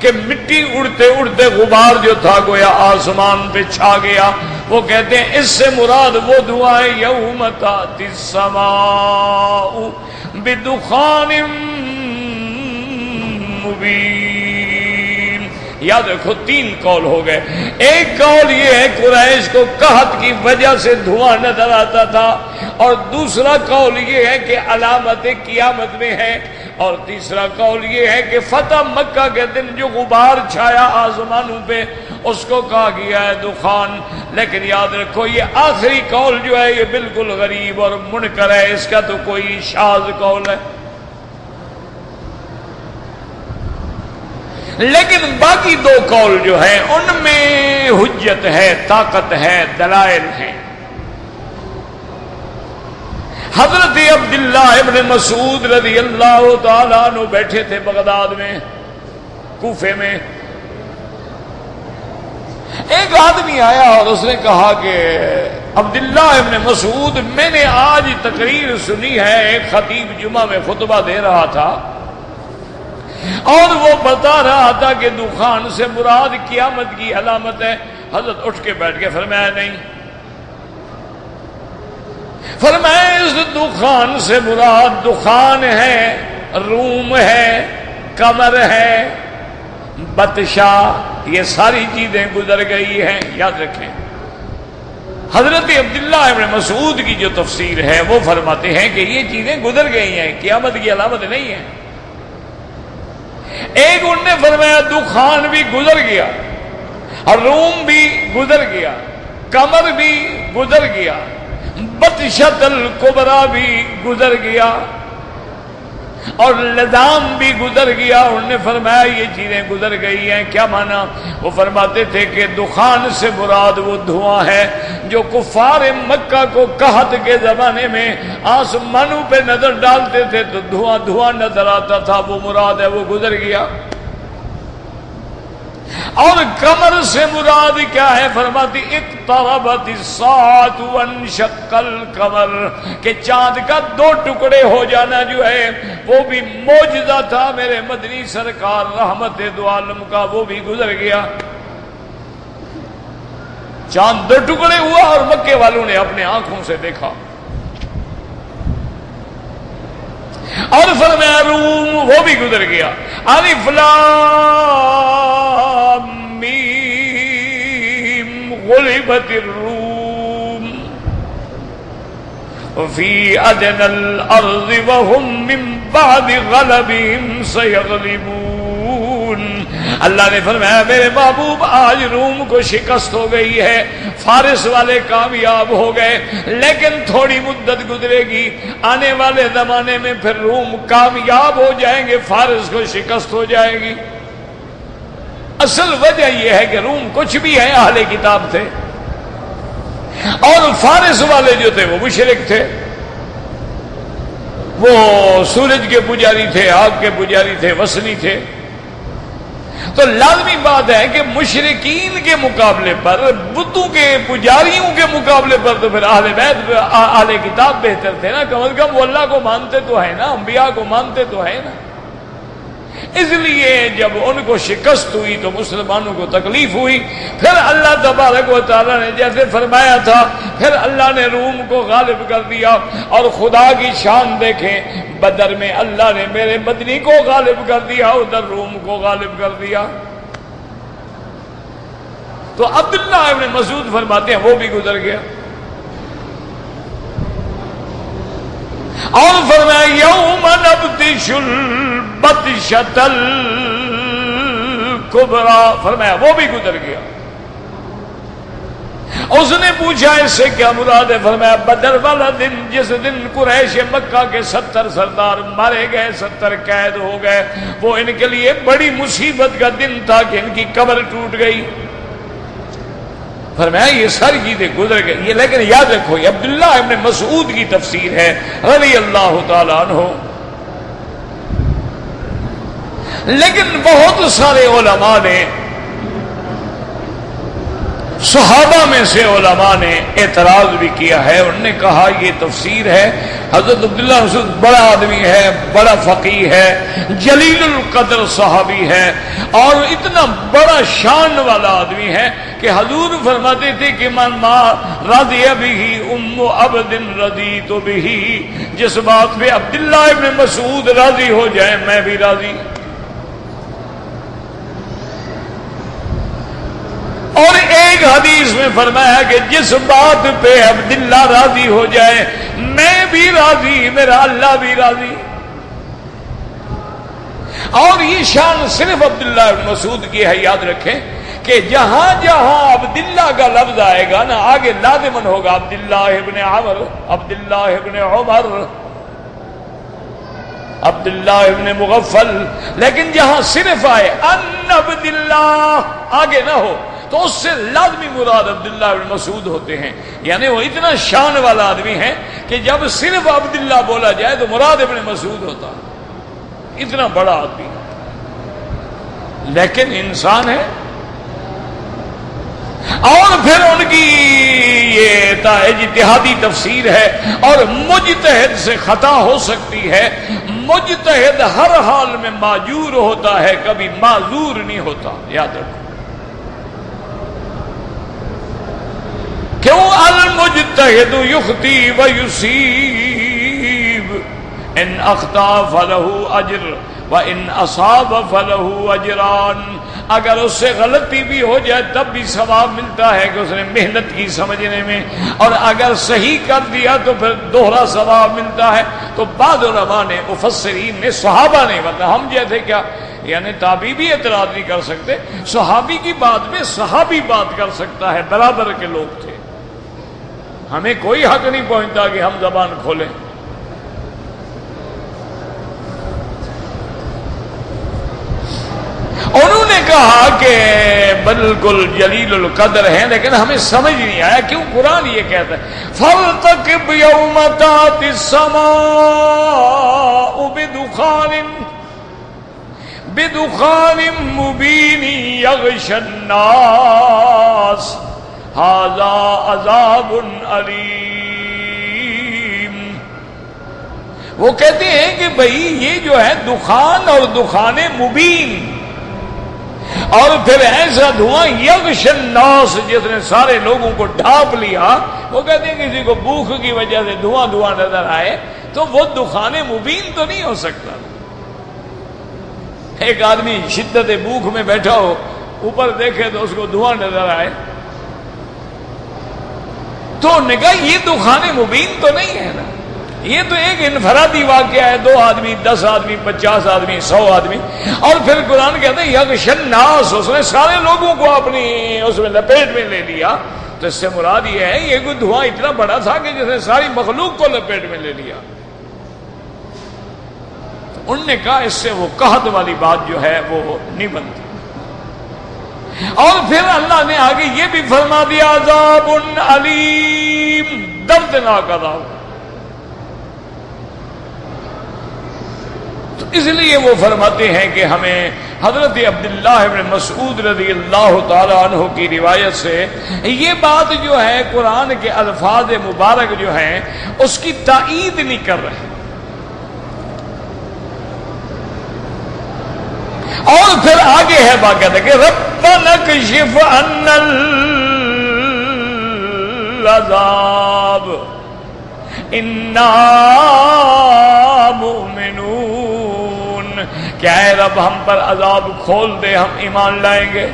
کہ مٹی اڑتے اڑتے غبار جو تھا گویا آسمان پہ چھا گیا۔ وہ کہتے ہیں اس سے مراد وہ دعا ہے یوم تأتی السماء بدخان مبین۔ یاد رکھو 3 قول ہو گئے۔ ایک قول یہ ہے قریش کو قحط کی وجہ سے دھواں نظر آتا تھا، اور دوسرا قول یہ ہے کہ علامت قیامت میں ہے، اور تیسرا قول یہ ہے کہ فتح مکہ کے دن جو غبار چھایا آسمانوں پہ اس کو کہا گیا ہے دخان۔ لیکن یاد رکھو یہ آخری قول جو ہے یہ بالکل غریب اور منکر ہے، اس کا تو کوئی شاذ قول ہے، لیکن باقی 2 قول جو ہیں ان میں حجت ہے، طاقت ہے، دلائل ہیں۔ حضرت عبداللہ ابن مسعود رضی اللہ تعالیٰ عنہ بیٹھے تھے بغداد میں، کوفے میں۔ ایک آدمی آیا اور اس نے کہا کہ عبداللہ ابن مسعود میں نے آج تقریر سنی ہے، ایک خطیب جمعہ میں خطبہ دے رہا تھا اور وہ بتا رہا تھا کہ دخان سے مراد قیامت کی علامت ہے۔ حضرت اٹھ کے بیٹھ کے فرمایا نہیں، فرمایا اس دخان سے مراد دخان ہے، روم ہے، قمر ہے، بطشا، یہ ساری چیزیں گزر گئی ہیں۔ یاد رکھیں حضرت عبداللہ ابن مسعود کی جو تفسیر ہے وہ فرماتے ہیں کہ یہ چیزیں گزر گئی ہیں، قیامت کی علامت نہیں ہے۔ ایک انہوں نے فرمایا دخان بھی گزر گیا اور روم بھی گزر گیا، قمر بھی گزر گیا، بطشۃ الکبریٰ بھی گزر گیا اور لدام بھی گزر گیا۔ انہوں نے فرمایا یہ چیزیں گزر گئی ہیں، کیا مانا؟ وہ فرماتے تھے کہ دخان سے مراد وہ دھواں ہے جو کفار مکہ کو قحط کے زمانے میں آسمانوں پہ نظر ڈالتے تھے تو دھواں دھواں نظر آتا تھا، وہ مراد ہے، وہ گزر گیا۔ اور قمر سے مراد کیا ہے؟ فرماتی اقتربت الساعۃ وانشق القمر، کہ چاند کا 2 ٹکڑے ہو جانا جو ہے وہ بھی معجزہ تھا میرے مدنی سرکار رحمت دو عالم کا، وہ بھی گزر گیا۔ چاند 2 ٹکڑے ہوا اور مکے والوں نے اپنے آنکھوں سے دیکھا۔ اور فرمایا روم وہ بھی گزر گیا۔ الف لام میم غلبت الروم فی ادنی الارض وهم من بعد غلبهم سیغلبون۔ اللہ نے فرمایا میرے محبوب آج روم کو شکست ہو گئی ہے، فارس والے کامیاب ہو گئے، لیکن تھوڑی مدت گزرے گی، آنے والے زمانے میں پھر روم کامیاب ہو جائیں گے، فارس کو شکست ہو جائے گی۔ اصل وجہ یہ ہے کہ روم کچھ بھی ہے اہل کتاب تھے اور فارس والے جو تھے وہ مشرک تھے، وہ سورج کے پجاری تھے، آگ کے پجاری تھے، وثنی تھے۔ تو لازمی بات ہے کہ مشرکین کے مقابلے پر، بتوں کے پجاریوں کے مقابلے پر تو پھر اہل بیت اہل کتاب بہتر تھے نا، کم از کم وہ اللہ کو مانتے تو ہے نا، انبیاء کو مانتے تو ہے نا۔ اس لیے جب ان کو شکست ہوئی تو مسلمانوں کو تکلیف ہوئی، پھر اللہ تبارک و تعالیٰ نے جیسے فرمایا تھا، پھر اللہ نے روم کو غالب کر دیا۔ اور خدا کی شان دیکھیں، بدر میں اللہ نے میرے مدنی کو غالب کر دیا، ادھر روم کو غالب کر دیا۔ تو عبداللہ ابن مسعود فرماتے ہیں وہ بھی گزر گیا۔ اور فرمایا یوم نبطش البطشۃ الکبریٰ، فرمایا وہ بھی گزر گیا۔ اس نے پوچھا اس سے کیا مراد ہے؟ فرمایا بدر والا دن، جس دن قریش مکہ کے 70 سردار مارے گئے، 70 قید ہو گئے، وہ ان کے لیے بڑی مصیبت کا دن تھا کہ ان کی قبر ٹوٹ گئی۔ فرمایا یہ ساری چیزیں گزر گئی یہ، لیکن یاد رکھو یہ عبداللہ ابن مسعود کی تفسیر ہے رضی اللہ تعالی عنہ۔ لیکن بہت سارے علماء نے، صحابہ میں سے علماء نے اعتراض بھی کیا ہے، انہوں نے کہا یہ تفسیر ہے، حضرت عبداللہ مسعود بڑا آدمی ہے، بڑا فقیہ ہے، جلیل القدر صحابی ہے، اور اتنا بڑا شان والا آدمی ہے کہ حضور فرماتے تھے کہ من ما رضی بہ ام عبد رضیت بہ، جس بات پہ عبداللہ ابن مسعود راضی ہو جائے میں بھی راضی۔ اور ایک حدیث میں فرمایا کہ جس بات پہ عبداللہ راضی ہو جائے میں بھی راضی، میرا اللہ بھی راضی۔ اور یہ شان صرف عبداللہ ابن مسعود کی ہے، یاد رکھیں کہ جہاں جہاں عبداللہ کا لفظ آئے گا نا آگے لازمن ہوگا عبداللہ ابن عمر، عبداللہ ابن عمر، عبداللہ ابن مغفل، لیکن جہاں صرف آئے ان عبداللہ آگے نہ ہو تو اس سے لازمی مراد عبداللہ ابن مسعود ہوتے ہیں۔ یعنی وہ اتنا شان والا آدمی ہے کہ جب صرف عبداللہ بولا جائے تو مراد ابن مسعود ہوتا، اتنا بڑا آدمی، لیکن انسان ہے۔ اور پھر ان کی یہ اجتہادی تفسیر ہے، اور مجتہد سے خطا ہو سکتی ہے، مجتہد ہر حال میں معذور ہوتا ہے، کبھی معذور نہیں ہوتا، یاد رکھو۔ کیوں؟ المجتہد یخطی و یصیب، ان اخطا فلہ اجر و ان اصاب فلہ اجران۔ اگر اس سے غلطی بھی ہو جائے تب بھی ثواب ملتا ہے کہ اس نے محنت کی سمجھنے میں، اور اگر صحیح کر دیا تو پھر دوہرا ثواب ملتا ہے۔ تو بعض علماء نے، مفسرین نے، صحابہ نے، مطلب ہم جیسے کیا یعنی تابعی بھی اعتراض نہیں کر سکتے، صحابی کی بات میں صحابی بات کر سکتا ہے، برابر کے لوگ تھے، ہمیں کوئی حق نہیں پہنچتا کہ ہم زبان کھولیں۔ انہوں نے کہا کہ بالکل جلیل القدر ہیں، لیکن ہمیں سمجھ نہیں آیا کیوں قرآن یہ کہتا ہے فَارْتَقِبْ يَوْمَ تَأْتِي السَّمَاءُ بِدُخَانٍ مُبِينٍ يَغْشَى النَّاسَ هَذَا عَذَابٌ أَلِيمٌ۔ وہ کہتے ہیں کہ بھئی یہ جو ہے دخان اور دخان مبین، اور پھر ایسا دھواں یغش الناس جس نے سارے لوگوں کو ڈھانپ لیا۔ وہ کہتے ہیں کسی کو بھوک کی وجہ سے دھواں دھواں نظر آئے تو وہ دخان مبین تو نہیں ہو سکتا۔ ایک آدمی شدت بھوک میں بیٹھا ہو، اوپر دیکھے تو اس کو دھواں نظر آئے تو انہوں نے کہا یہ دخان مبین تو نہیں ہے نا، یہ تو ایک انفرادی واقعہ ہے، 2 آدمی، 10 آدمی، 50 آدمی، 100 آدمی۔ اور پھر قرآن کہتے ہیں یغش الناس، اس نے سارے لوگوں کو اپنی اس میں لپیٹ میں لے لیا۔ تو اس سے مراد یہ ہے یہ کوئی دھواں اتنا بڑا تھا کہ جس نے ساری مخلوق کو لپیٹ میں لے لیا۔ تو انہوں نے کہا اس سے وہ قحط والی بات جو ہے وہ نہیں بنتی۔ اور پھر اللہ نے آگے یہ بھی فرما دیا عذاب علیم، دردناک عذاب۔ تو اس لیے وہ فرماتے ہیں کہ ہمیں حضرت عبداللہ ابن مسعود رضی اللہ تعالی عنہ کی روایت سے یہ بات جو ہے قرآن کے الفاظ مبارک جو ہیں اس کی تائید نہیں کر رہے. اور پھر آگے ہے بات کہتے کہ ربنا اکشف عنا العذاب انا مؤمنون، کیا ہے رب ہم پر عذاب کھول دے ہم ایمان لائیں گے.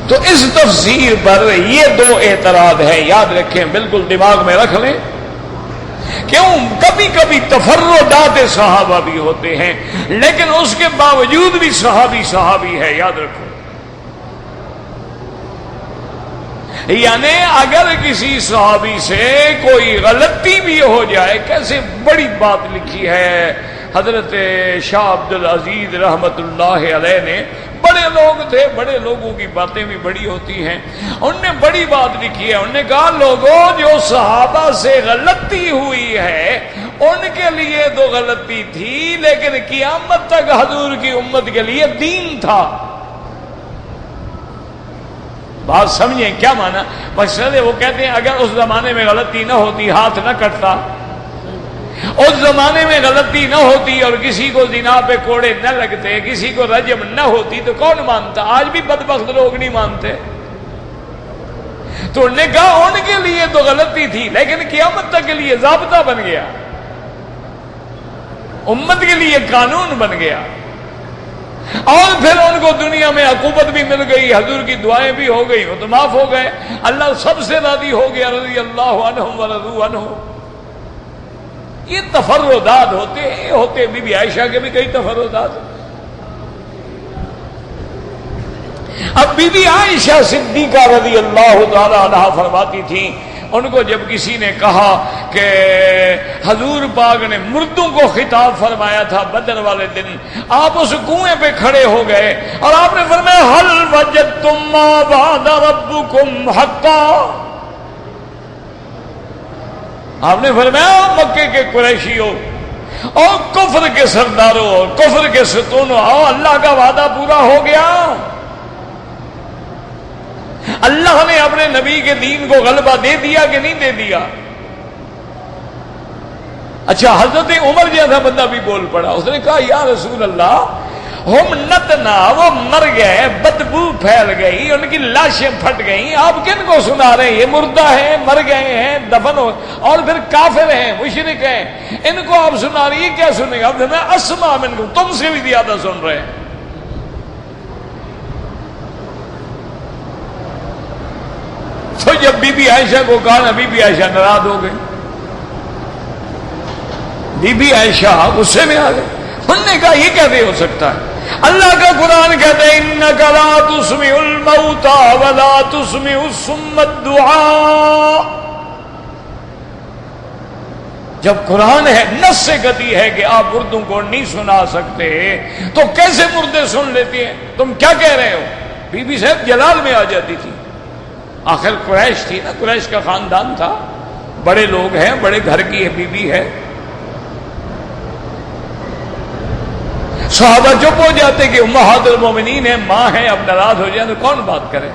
تو اس تفسیر پر یہ دو اعتراض ہے، یاد رکھیں، بالکل دماغ میں رکھ لیں. کیوں کبھی کبھی تفردات صحابہ بھی ہوتے ہیں لیکن اس کے باوجود بھی صحابی ہے، یاد رکھو. یعنی اگر کسی صحابی سے کوئی غلطی بھی ہو جائے، کیسے بڑی بات لکھی ہے حضرت شاہ عبد العزیز رحمت اللہ علیہ نے. بڑے لوگ تھے، بڑے لوگوں کی باتیں بھی بڑی ہوتی ہیں. انہوں نے بڑی بات لکھی ہے، انہوں نے کہا لوگوں جو صحابہ سے غلطی ہوئی ہے ان کے لیے تو غلطی تھی لیکن قیامت تک حضور کی امت کے لیے دین تھا. بات سمجھیں کیا مانا؟ مقصد وہ کہتے ہیں اگر اس زمانے میں غلطی نہ ہوتی ہاتھ نہ کٹتا، اس زمانے میں غلطی نہ ہوتی اور کسی کو زنا پہ کوڑے نہ لگتے، کسی کو رجم نہ ہوتی تو کون مانتا؟ آج بھی بدبخت لوگ نہیں مانتے. تو انہوں نے کہا ان کے لیے تو غلطی تھی لیکن قیامت تک کے لیے ضابطہ بن گیا، امت کے لیے قانون بن گیا. اور پھر ان کو دنیا میں عقوبت بھی مل گئی، حضور کی دعائیں بھی ہو گئی، وہ تو معاف ہو گئے، اللہ سب سے راضی ہو گیا، رضی اللہ عنہم ورضوا عنہ. یہ تفردات ہوتے ہیں، ہوتے بی بی عائشہ کے بھی کئی تفردات. اب بی بی عائشہ صدیقہ رضی اللہ تعالی عنہا فرماتی تھی، ان کو جب کسی نے کہا کہ حضور پاک نے مردوں کو خطاب فرمایا تھا بدر والے دن، آپ اس کنویں پہ کھڑے ہو گئے اور آپ نے فرمایا هل وجدتم ما وعد ربكم حقا. آپ نے فرمایا مکے کے قریشیوں اور کفر کے سرداروں اور کفر کے ستونوں، اللہ کا وعدہ پورا ہو گیا، اللہ نے اپنے نبی کے دین کو غلبہ دے دیا کہ نہیں دے دیا. اچھا حضرت عمر جیسا بندہ بھی بول پڑا، اس نے کہا یا رسول اللہ ہم نتنا، وہ مر گئے، بدبو پھیل گئی، ان کی لاشیں پھٹ گئیں، آپ کن کو سنا رہے ہیں؟ یہ مردہ ہیں، مر گئے ہیں، دفن ہو، اور پھر کافر ہیں، مشرک ہیں، ان کو آپ سنا رہی ہیں، کیا سنیں گے؟ میں اسمع منکم، تم سے بھی زیادہ سن رہے ہیں. تو جب بی بی عائشہ کو کہا نا، بی بی عائشہ ناراض ہو گئی، بی بی عائشہ غصے میں آ گئی. انہوں نے کہا یہ کیسے ہو سکتا ہے؟ اللہ کا قرآن کہتا ہے انک لا تسمع الموتى ولا تسمع الصم الدعاء. جب قرآن ہے، نص سے کہتی ہے کہ آپ مردوں کو نہیں سنا سکتے تو کیسے مردے سن لیتے ہیں؟ تم کیا کہہ رہے ہو؟ بی بی صاحب جلال میں آ جاتی تھی، آخر قریش تھی نا، قریش کا خاندان تھا، بڑے لوگ ہیں، بڑے گھر کی ہے، بی بی ہے. صحابہ چپ ہو جاتے کہ امہات المومنین ہیں، ماں ہیں، اب ناراض ہو جائیں تو کون بات کرے.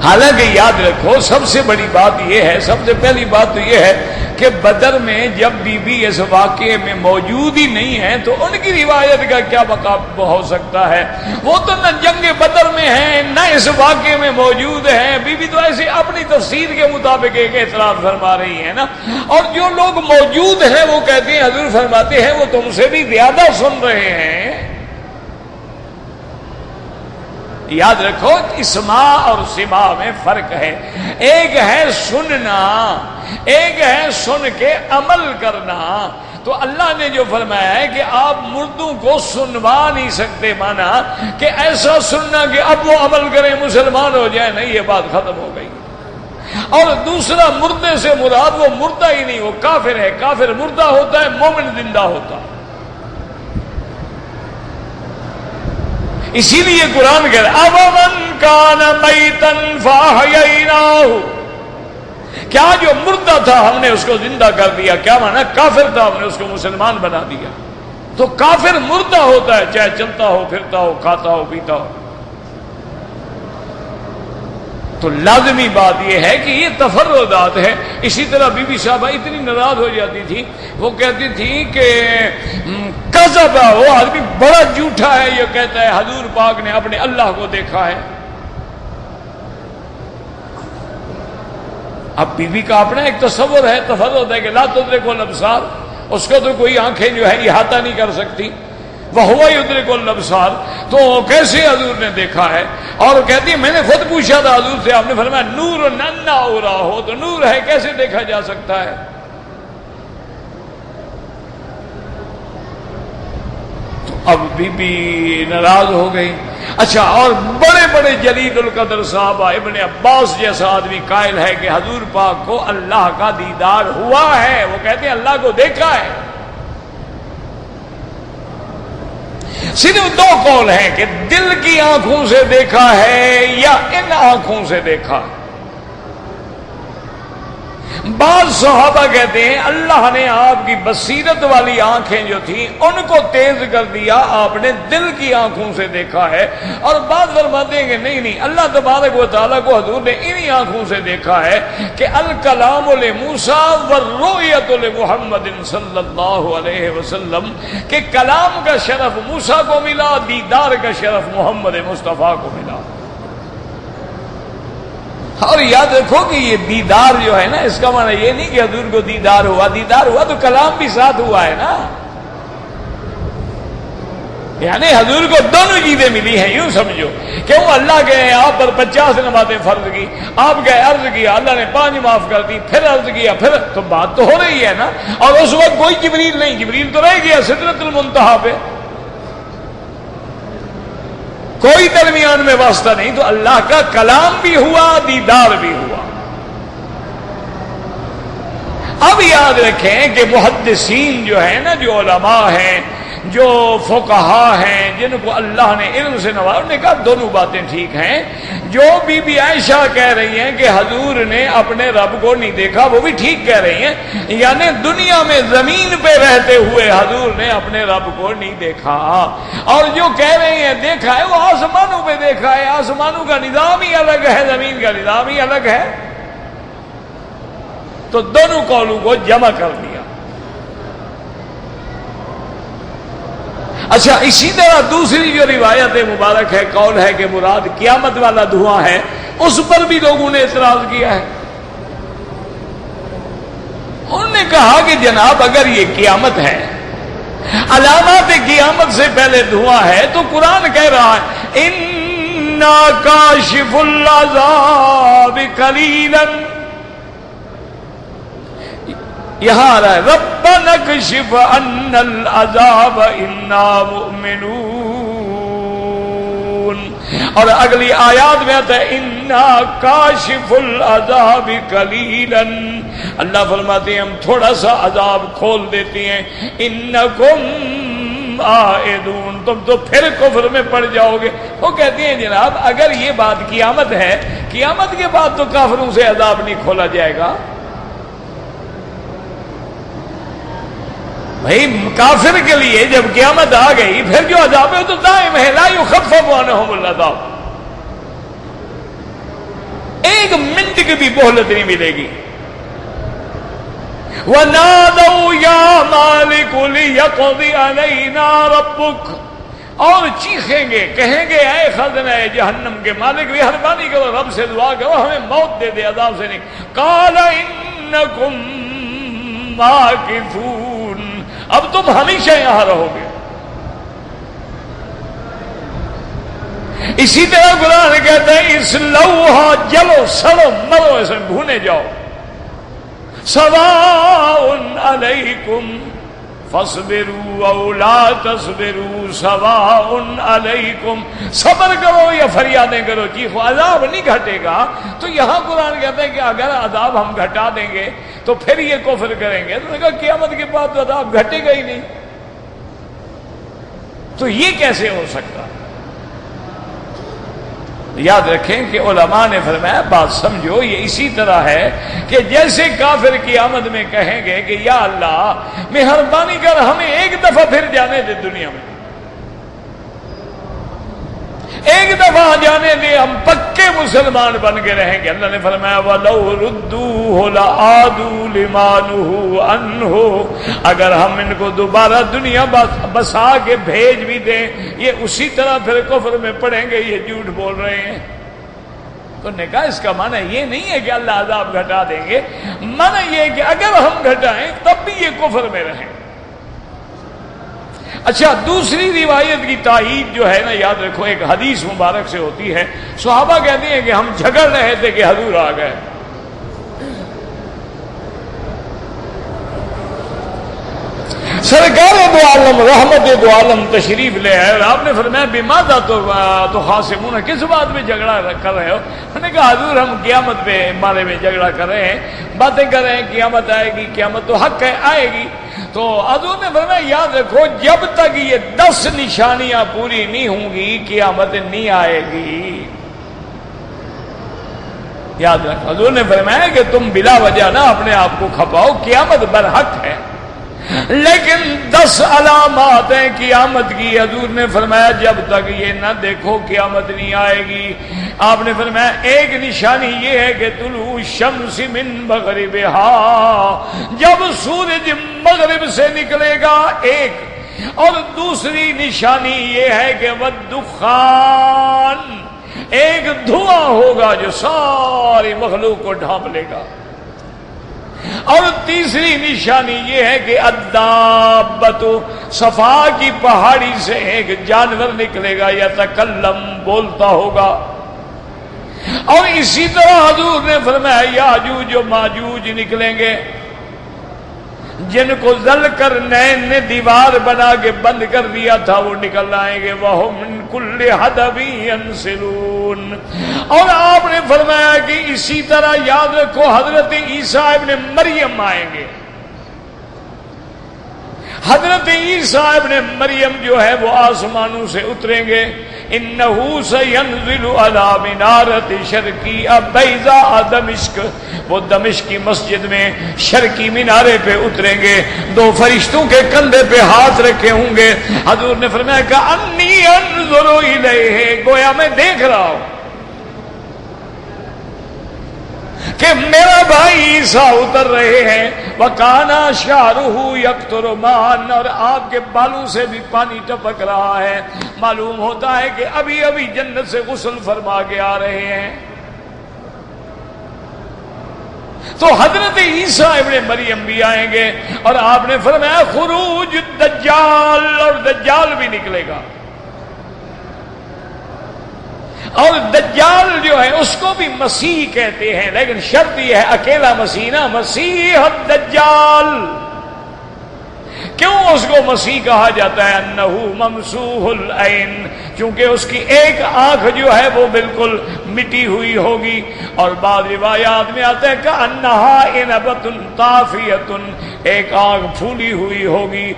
حالانکہ یاد رکھو سب سے بڑی بات یہ ہے، سب سے پہلی بات تو یہ ہے کہ بدر میں جب بی بی اس واقعے میں موجود ہی نہیں ہے تو ان کی روایت کا کیا مقام ہو سکتا ہے؟ وہ تو نہ جنگ بدر میں ہیں نہ اس واقعے میں موجود ہیں. بی بی تو ایسے اپنی تفسیر کے مطابق ایک اعتراف فرما رہی ہے نا. اور جو لوگ موجود ہیں وہ کہتے ہیں، حضور فرماتے ہیں وہ تم سے بھی زیادہ سن رہے ہیں. یاد رکھو اسماع اور سماع میں فرق ہے، ایک ہے سننا، ایک ہے سن کے عمل کرنا. تو اللہ نے جو فرمایا ہے کہ آپ مردوں کو سنوا نہیں سکتے، مانا کہ ایسا سننا کہ اب وہ عمل کریں مسلمان ہو جائے، نہیں، یہ بات ختم ہو گئی. اور دوسرا مردے سے مراد وہ مردہ ہی نہیں، وہ کافر ہے. کافر مردہ ہوتا ہے، مومن زندہ ہوتا. اسی لیے قرآن کہہ رہا ہے اَوَمَنْ كَانَ مَيْتًا فَأَحْيَيْنَاهُ کیا جو مردہ تھا ہم نے اس کو زندہ کر دیا؟ کیا مانا کافر تھا ہم نے اس کو مسلمان بنا دیا؟ تو کافر مردہ ہوتا ہے، چاہے چلتا ہو، پھرتا ہو، کھاتا ہو، پیتا ہو۔ تو لازمی بات یہ ہے کہ یہ تفردات ہے۔ اسی طرح بی بی صاحبہ اتنی ناراض ہو جاتی تھی، وہ کہتی تھی کہ کذب، وہ آدمی بڑا جھوٹا ہے، یہ کہتا ہے حضور پاک نے اپنے اللہ کو دیکھا ہے۔ اب بی بی کا اپنا ایک تصور ہے، تفرد ہے کہ لا تدرکہ الابصار، اس کو تو کوئی آنکھیں جو ہے احاطہ نہیں کر سکتی، وَهُوَ يُدْرِكُ الْأَبْصَارَ، تو کیسے حضور نے دیکھا ہے؟ اور کہتی ہے میں نے خود پوچھا تھا حضور سے، آپ نے فرمایا نور ننا ہو رہا ہو، تو نور ہے کیسے دیکھا جا سکتا ہے؟ تو اب بی بی ناراض ہو گئی۔ اچھا، اور بڑے بڑے جلید القدر صاحب ابن عباس جیسا آدمی قائل ہے کہ حضور پاک کو اللہ کا دیدار ہوا ہے، وہ کہتے ہیں اللہ کو دیکھا ہے۔ صرف دو قول ہیں کہ دل کی آنکھوں سے دیکھا ہے یا ان آنکھوں سے دیکھا۔ بعض صحابہ کہتے ہیں اللہ نے آپ کی بصیرت والی آنکھیں جو تھیں ان کو تیز کر دیا، آپ نے دل کی آنکھوں سے دیکھا ہے۔ اور بعض فرماتے ہیں کہ نہیں، اللہ تبارک و تعالیٰ کو حضور نے انہی آنکھوں سے دیکھا ہے کہ الکلام لموسیٰ والرؤیت لمحمد صلی اللہ علیہ وسلم، کہ کلام کا شرف موسیٰ کو ملا، دیدار کا شرف محمد مصطفیٰ کو ملا۔ اور یاد رکھو کہ یہ دیدار جو ہے نا، اس کا معنی یہ نہیں کہ حضور کو دیدار ہوا، دیدار ہوا تو کلام بھی ساتھ ہوا ہے نا، یعنی حضور کو دونوں چیزیں ملی ہیں۔ یوں سمجھو کہ وہ اللہ گئے آپ پر 50 نمازیں فرض کی، آپ گئے عرض کیا، اللہ نے 5 معاف کر دی، پھر عرض کیا، پھر تو بات تو ہو رہی ہے نا۔ اور اس وقت کوئی جبریل نہیں، جبریل تو رہ گیا سدرۃ المنتہا پہ، کوئی درمیان میں واسطہ نہیں، تو اللہ کا کلام بھی ہوا، دیدار بھی ہوا۔ اب یاد رکھیں کہ محدثین جو ہیں نا، جو علماء ہیں، جو فقہا ہیں، جن کو اللہ نے علم سے نوازا، انہوں نے کہا دونوں باتیں ٹھیک ہیں۔ جو بی بی عائشہ کہہ رہی ہیں کہ حضور نے اپنے رب کو نہیں دیکھا، وہ بھی ٹھیک کہہ رہی ہیں، یعنی دنیا میں زمین پہ رہتے ہوئے حضور نے اپنے رب کو نہیں دیکھا۔ اور جو کہہ رہے ہیں دیکھا ہے، وہ آسمانوں پہ دیکھا ہے، آسمانوں کا نظام ہی الگ ہے، زمین کا نظام ہی الگ ہے۔ تو دونوں قولوں کو جمع کر دیا۔ اچھا، اسی طرح دوسری جو روایت مبارک ہے، قول ہے کہ مراد قیامت والا دھواں ہے، اس پر بھی لوگوں نے اعتراض کیا ہے۔ انہوں نے کہا کہ جناب اگر یہ قیامت ہے، علامات قیامت سے پہلے دھواں ہے، تو قرآن کہہ رہا ہے اِنَّا کَاشِفُ الْعَذَابِ قَلِيلًا، یہاں آ رہا ہے رَبَّنَا اكْشِفْ عَنَّا الْعَذَابَ إِنَّا مُؤْمِنُونَ، اور اگلی آیات میں آتا ہے اِنَّا کَاشِفُ الْعَذَابِ قَلِيلًا، اللہ فرماتے ہیں ہم تھوڑا سا عذاب کھول دیتے ہیں، اِنَّكُمْ عَائِدُونَ، تم تو پھر کفر میں پڑ جاؤ گے۔ وہ کہتے ہیں جناب اگر یہ بات قیامت ہے، قیامت کے بعد تو کافروں سے عذاب نہیں کھولا جائے گا۔ بھائی کافر کے لیے جب قیامت آ گئی، پھر جو عذاب ہے تو دائم ہے، لا یخفف عنہم العذاب، ایک منٹ کی بھی مہلت نہیں ملے گی۔ وَنَادَوْا يَا مَالِكُ لِيَقْضِ عَلَيْنَا رَبُّكَ، اور چیخیں گے، کہیں گے اے خزنہ جہنم کے مالک، مہربانی کرو، رب سے دعا کرو ہمیں موت دے دے، عذاب سے نہیں۔ قَالَ إِنَّكُمْ مَاكِثُونَ، اب تم ہمیشہ یہاں رہو گے۔ اسی طرح قرآن کہتا ہے اصلوہا، جلو، سڑو، مرو، اسے بھونے جاؤ۔ سواء علیکم فاصبروا او لا تصبروا سواء علیکم، صبر کرو یا فریادیں کرو، چیخو، عذاب نہیں گھٹے گا۔ تو یہاں قرآن کہتا ہے کہ اگر عذاب ہم گھٹا دیں گے تو پھر یہ کفر کریں گے، تو نے کہا قیامت کے بعد تو عذاب گھٹے گا ہی نہیں، تو یہ کیسے ہو سکتا؟ یاد رکھیں کہ علماء نے فرمایا بات سمجھو، یہ اسی طرح ہے کہ جیسے کافر قیامت میں کہیں گے کہ یا اللہ مہربانی کر ہمیں ایک دفعہ پھر جانے دے دنیا میں، ایک دفعہ جانے دے، ہم پکے مسلمان بن کے رہیں گے۔ اللہ نے فرمایا وَلَوْ رُدُّوهُ لَعَادُوا لِمَا نُهُوا عَنْهُ، اگر ہم ان کو دوبارہ دنیا بسا کے بھیج بھی دیں یہ اسی طرح پھر کفر میں پڑیں گے، یہ جھوٹ بول رہے ہیں۔ تو نے کہا اس کا معنی یہ نہیں ہے کہ اللہ عذاب گھٹا دیں گے، معنی یہ ہے کہ اگر ہم گھٹائیں تب بھی یہ کفر میں رہیں۔ اچھا، دوسری روایت کی تائید جو ہے نا، یاد رکھو ایک حدیث مبارک سے ہوتی ہے، صحابہ کہتے ہیں کہ ہم جھگڑ رہے تھے کہ حضور آ گئے، سرکار دو عالم رحمت دو عالم تشریف لے آئے اور آپ نے فرمایا بماذا تو خاصمون، کس بات میں جھگڑا کر رہے ہو؟ میں نے کہا حضور ہم قیامت پہ بارے میں جھگڑا کر رہے ہیں، باتیں کر رہے ہیں قیامت آئے گی، قیامت تو حق ہے آئے گی۔ تو حضور نے فرمایا یاد رکھو جب تک یہ 10 نشانیاں پوری نہیں ہوں گی قیامت نہیں آئے گی۔ یاد رکھو حضور نے فرمایا کہ تم بلا وجہ نہ اپنے آپ کو کھپاؤ، قیامت برحق ہے، لیکن 10 علامات ہیں قیامت کی۔ حضور نے فرمایا جب تک یہ نہ دیکھو قیامت نہیں آئے گی۔ آپ نے فرمایا ایک نشانی یہ ہے کہ طلوع الشمس من مغربها، جب سورج مغرب سے نکلے گا ایک، اور دوسری نشانی یہ ہے کہ والدخان، ایک دھواں ہوگا جو ساری مخلوق کو ڈھانپ لے گا، اور تیسری نشانی یہ ہے کہ الدابۃ، صفا کی پہاڑی سے ایک جانور نکلے گا یتکلم، بولتا ہوگا، اور اسی طرح حضور نے فرمایا یاجوج و ماجوج نکلیں گے، جن کو ذل کرنین نے دیوار بنا کے بند کر دیا تھا وہ نکل آئیں گے، وَهُمْ مِنْ كُلِّ حَدَبٍ يَنْسِلُونَ۔ اور آپ نے فرمایا کہ اسی طرح یاد رکھو حضرت عیسیٰ ابن مریم آئیں گے۔ حضرت عیسیٰ ابن مریم جو ہے وہ آسمانوں سے اتریں گے، انہو سینزل علی منارت شرقیہ بیضاء دمشق، وہ دمشق کی مسجد میں شرقی مینارے پہ اتریں گے، 2 فرشتوں کے کندھے پہ ہاتھ رکھے ہوں گے۔ حضور نے فرمایا کہ انی انظر الیہ، گویا میں دیکھ رہا ہوں کہ میرا بھائی عیسیٰ اتر رہے ہیں، وَكَانَ شَعْرُهُ يَقْطُرُ مَاءً، اور آپ کے بالوں سے بھی پانی ٹپک رہا ہے، معلوم ہوتا ہے کہ ابھی ابھی جنت سے غسل فرما کے آ رہے ہیں۔ تو حضرت عیسیٰ ابن مریم بھی آئیں گے، اور آپ نے فرمایا خروج الدجال، اور دجال بھی نکلے گا، اور دجال جو ہے اس کو بھی مسیح کہتے ہیں، لیکن شرط یہ ہے اکیلا مسیح نہ، مسیح الدجال۔ کیوں اس کو مسیح کہا جاتا ہے؟ انہو ممسوح العین، کیونکہ اس کی ایک آنکھ جو ہے وہ بالکل مٹی ہوئی ہوگی، اور بعض روایات میں آتا ہے کہ انہا عنبۃ طافیۃ، ایک آنکھ پھولی ہوئی ہوگی۔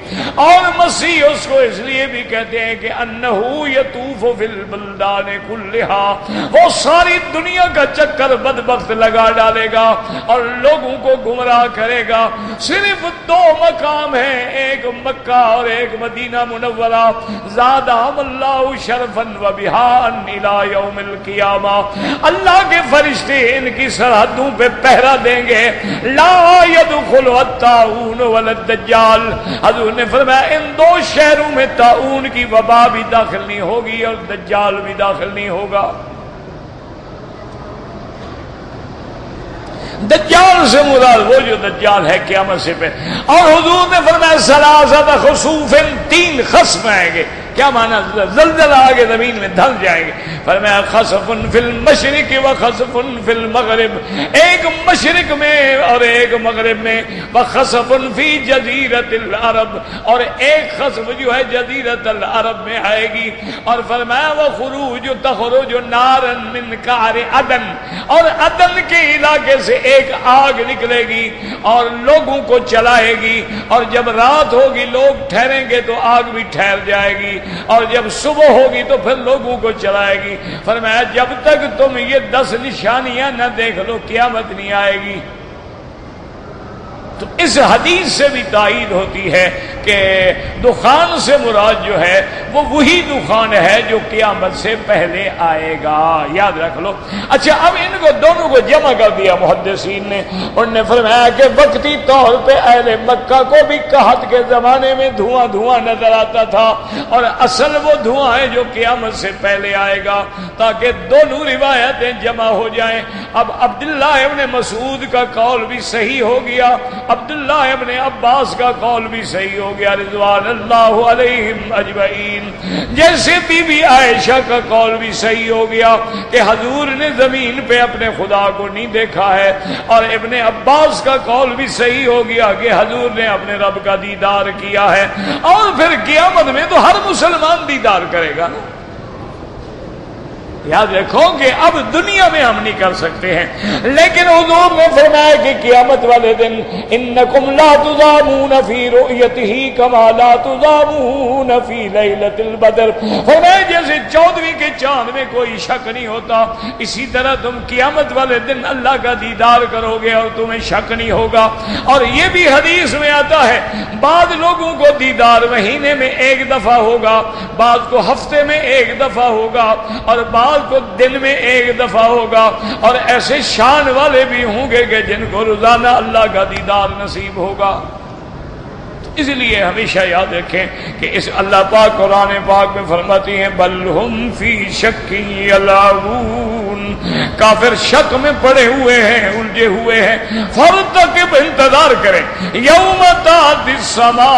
اور مسیح اس کو اس لیے بھی کہتے ہیں کہ انہو یطوف فی البلدان کلھا، وہ ساری دنیا کا چکر بدبخت لگا ڈالے گا اور لوگوں کو گمراہ کرے گا۔ صرف 2 مقام ہیں، ایک مکہ اور ایک مدینہ منورہ، زادہم اللہ شرفا و بہاء الی یوم القیامہ، اللہ کے فرشتے ان کی سرحدوں پہ پہرا دیں گے، لا يدخل الطاعون ولا الدجال۔ حضور نے فرمایا ان 2 شہروں میں طاعون کی وبا بھی داخل نہیں ہوگی اور دجال بھی داخل نہیں ہوگا۔ دجال سے مراد وہ جو دجال ہے قیامت سے پہلے۔ اور حضور نے فرمایا ثلاثۃ خسوف، 3 خسف آئیں گے۔ کیا معنی؟ زلزلہ آگے زمین میں دھل جائیں گے۔ فرمایا خسف فی المشرق و خسف فی المغرب، ایک مشرق میں اور ایک مغرب میں، و خسف فی جزیرۃ العرب، اور ایک خسف جو ہے جزیرۃ العرب میں آئے گی۔ اور فرمایا وخروج تخرج نارا من قعر عدن، اور عدن کے علاقے سے ایک آگ نکلے گی اور لوگوں کو چلائے گی، اور جب رات ہوگی لوگ ٹھہریں گے تو آگ بھی ٹھہر جائے گی۔ اور جب صبح ہوگی تو پھر لوگوں کو چلائے گی۔ فرمایا جب تک تم یہ 10 نشانیاں نہ دیکھ لو قیامت نہیں آئے گی۔ تو اس حدیث سے بھی تائید ہوتی ہے کہ دخان سے مراد جو ہے وہ وہی دخان ہے جو قیامت سے پہلے آئے گا، یاد رکھ لو۔ اچھا اب ان کو دونوں کو جمع کر دیا محدثین نے، انہوں نے فرمایا کہ وقتی طور پہ اہل مکہ کو بھی قحط کے زمانے میں دھواں دھواں نظر آتا تھا، اور اصل وہ دھواں ہے جو قیامت سے پہلے آئے گا، تاکہ دونوں روایتیں جمع ہو جائیں۔ اب عبداللہ ابن مسعود کا قول بھی صحیح ہو گیا، عبداللہ ابن عباس کا قول بھی صحیح ہو گیا رضوان اللہ علیہم اجمعین، جیسے بی بی عائشہ کا قول بھی صحیح ہو گیا کہ حضور نے زمین پہ اپنے خدا کو نہیں دیکھا ہے، اور ابن عباس کا قول بھی صحیح ہو گیا کہ حضور نے اپنے رب کا دیدار کیا ہے، اور پھر قیامت میں تو ہر مسلمان دیدار کرے گا نا۔ یاد رکھو کہ اب دنیا میں ہم نہیں کر سکتے ہیں، لیکن حضور نے فرمایا کہ قیامت والے دن انکم لا تضامون فی رؤیتہ کما لا تضامون فی لیلۃ البدر، فرمایا جیسے 14ویں کے چاند میں کوئی شک نہیں ہوتا، اسی طرح تم قیامت والے دن اللہ کا دیدار کرو گے اور تمہیں شک نہیں ہوگا۔ اور یہ بھی حدیث میں آتا ہے بعض لوگوں کو دیدار مہینے میں 1 دفعہ ہوگا، بعض کو ہفتے میں 1 دفعہ ہوگا، اور بعض کو دن میں 1 دفعہ ہوگا، اور ایسے شان والے بھی ہوں گے کہ جن کو روزانہ اللہ کا دیدار نصیب ہوگا۔ اس لیے ہمیشہ یاد رکھیں کہ اس اللہ پاک قرآن پاک میں فرماتی ہیں بل ہم فی شک یلعبون، کافر شک میں پڑے ہوئے ہیں، الجھے ہوئے ہیں۔ فارتقب، انتظار کریں، یوم تأتی السماء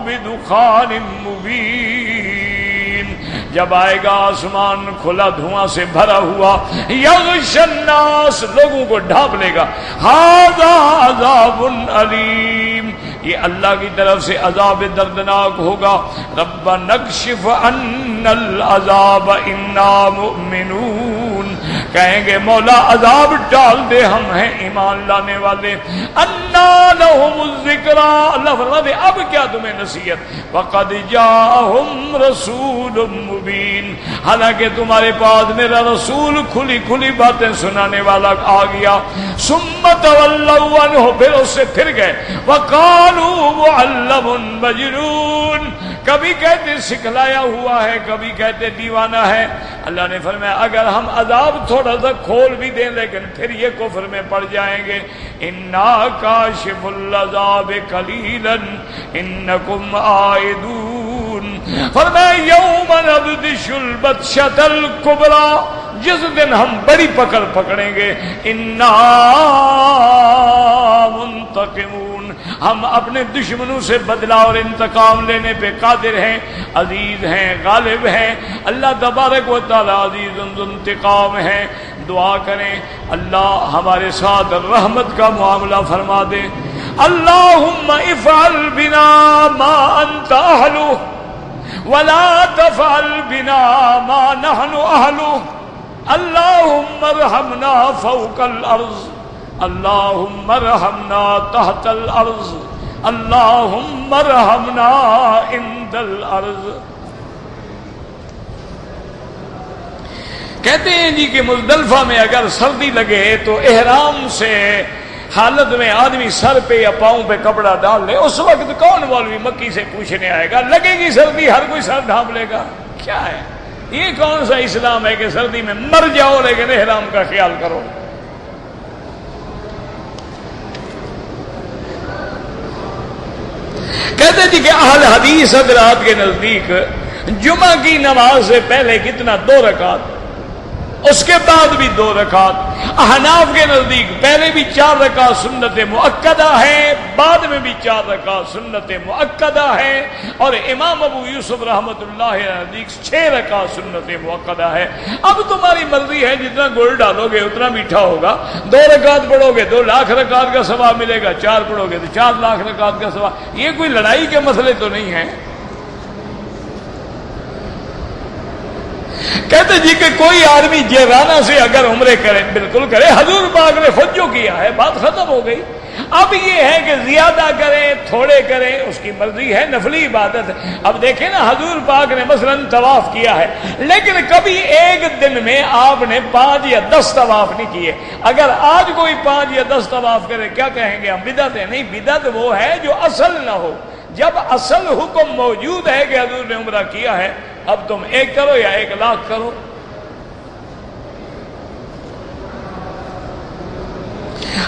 بدخان مبین، جب آئے گا آسمان کھلا دھواں سے بھرا ہوا، یغش الناس، لوگوں کو ڈھانپ لے گا، ھذا عذاب علیم، یہ اللہ کی طرف سے عذاب دردناک ہوگا۔ ربنا اکشف عنا العذاب انا مؤمنون، کہیں گے مولا عذاب ڈال دے، ہم ہیں ایمان لانے والے۔ انا لهم الذکری، اللہ فرماتے اب کیا تمہیں نصیحت، وقد جاءہم رسول مبین، حالانکہ تمہارے پاس میرا رسول کھلی کھلی باتیں سنانے والا آ گیا۔ ثم تولوا عنہ، پھر اس سے پھر گئے، وقالوا معلم مجنون، کبھی کہتے سکھلایا ہوا ہے، کبھی کہتے دیوانہ ہے۔ اللہ نے فرمایا اگر ہم عذاب تھوڑا سا کھول بھی دیں لیکن پھر یہ کفر میں پڑ جائیں گے۔ انا کاشف العذاب قلیلا انکم عائدون، فرمایا یوم نبطش البطشۃ الکبریٰ، جس دن ہم بڑی پکڑ پکڑیں گے، انا منتقمون، ہم اپنے دشمنوں سے بدلہ اور انتقام لینے پہ قادر ہیں، عزیز ہیں، غالب ہیں۔ اللہ تبارک و تعالی عزیز انتقام ہے۔ دعا کریں اللہ ہمارے ساتھ رحمت کا معاملہ فرما دے۔ اللہم افعل بنا ما انت اہلہ ولا تفعل بنا ما نحن اہلہ، اللہم ارحمنا فوق الارض، اللہم ارحمنا تحت الارض، اللہم ارحمنا عند الارض۔ کہتے ہیں جی کہ مزدلفہ میں اگر سردی لگے تو احرام سے حالت میں آدمی سر پہ یا پاؤں پہ کپڑا ڈال لے، اس وقت کون مولوی مکی سے پوچھنے آئے گا؟ لگے گی سردی ہر کوئی سر ڈھانپ لے گا، کیا ہے یہ؟ کون سا اسلام ہے کہ سردی میں مر جاؤ لیکن احرام کا خیال کرو؟ کہتے جی کہ اہل حدیث حضرات کے نزدیک جمعہ کی نماز سے پہلے کتنا؟ 2 رکعت، اس کے بعد بھی 2 رکعت۔ احناف کے نزدیک پہلے بھی 4 رکعت سنت مؤکدہ ہے، بعد میں بھی 4 رکعت سنت مؤکدہ ہے، اور امام ابو یوسف رحمۃ اللہ علیہ نزدیک 6 رکعت سنت مؤکدہ ہے۔ اب تمہاری مرضی ہے، جتنا گڑ ڈالو گے اتنا میٹھا ہوگا۔ 2 رکعت پڑھو گے 2 لاکھ رکعت کا ثواب ملے گا، 4 پڑھو گے تو 4 لاکھ رکعت کا ثواب۔ یہ کوئی لڑائی کے مسئلے تو نہیں ہیں۔ کہتے جی کہ کوئی آدمی جیرانہ سے اگر عمرے کرے، بالکل کرے، حضور پاک نے خود جو کیا ہے، بات ختم ہو گئی۔ اب یہ ہے کہ زیادہ کریں تھوڑے کریں اس کی مرضی ہے، نفلی عبادت ہے۔ اب دیکھیں نا حضور پاک نے مثلا طواف کیا ہے، لیکن کبھی ایک دن میں آپ نے 5 یا 10 طواف نہیں کیے۔ اگر آج کوئی 5 یا 10 طواف کرے کیا کہیں گے ہم؟ بدعت ہے؟ نہیں، بدعت وہ ہے جو اصل نہ ہو۔ جب اصل حکم موجود ہے کہ حضور نے عمرہ کیا ہے، اب تم 1 کرو یا 1 لاکھ کرو۔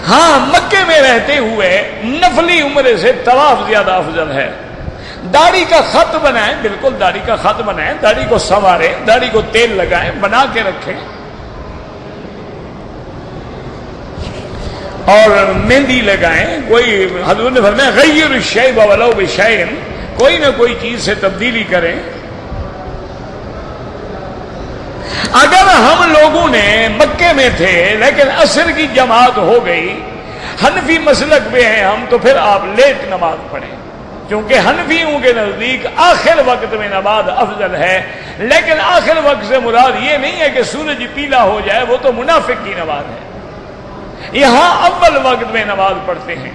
ہاں، مکے میں رہتے ہوئے نفلی عمرے سے طواف زیادہ افضل ہے۔ داڑھی کا خط بنائیں، بالکل داڑھی کا خط بنائیں، داڑھی کو سنواریں، داڑھی کو تیل لگائیں، بنا کے رکھیں، اور مہندی لگائیں۔ کوئی حضور نے فرمایا غیر الشیب ولو بشیء، کوئی نہ کوئی چیز سے تبدیلی کریں۔ اگر ہم لوگوں نے مکے میں تھے لیکن عصر کی جماعت ہو گئی، حنفی مسلک میں ہیں ہم، تو پھر آپ لیٹ نماز پڑھیں، کیونکہ حنفیوں کے نزدیک آخر وقت میں نماز افضل ہے۔ لیکن آخر وقت سے مراد یہ نہیں ہے کہ سورج پیلا ہو جائے، وہ تو منافق کی نماز ہے۔ یہاں اول وقت میں نماز پڑھتے ہیں۔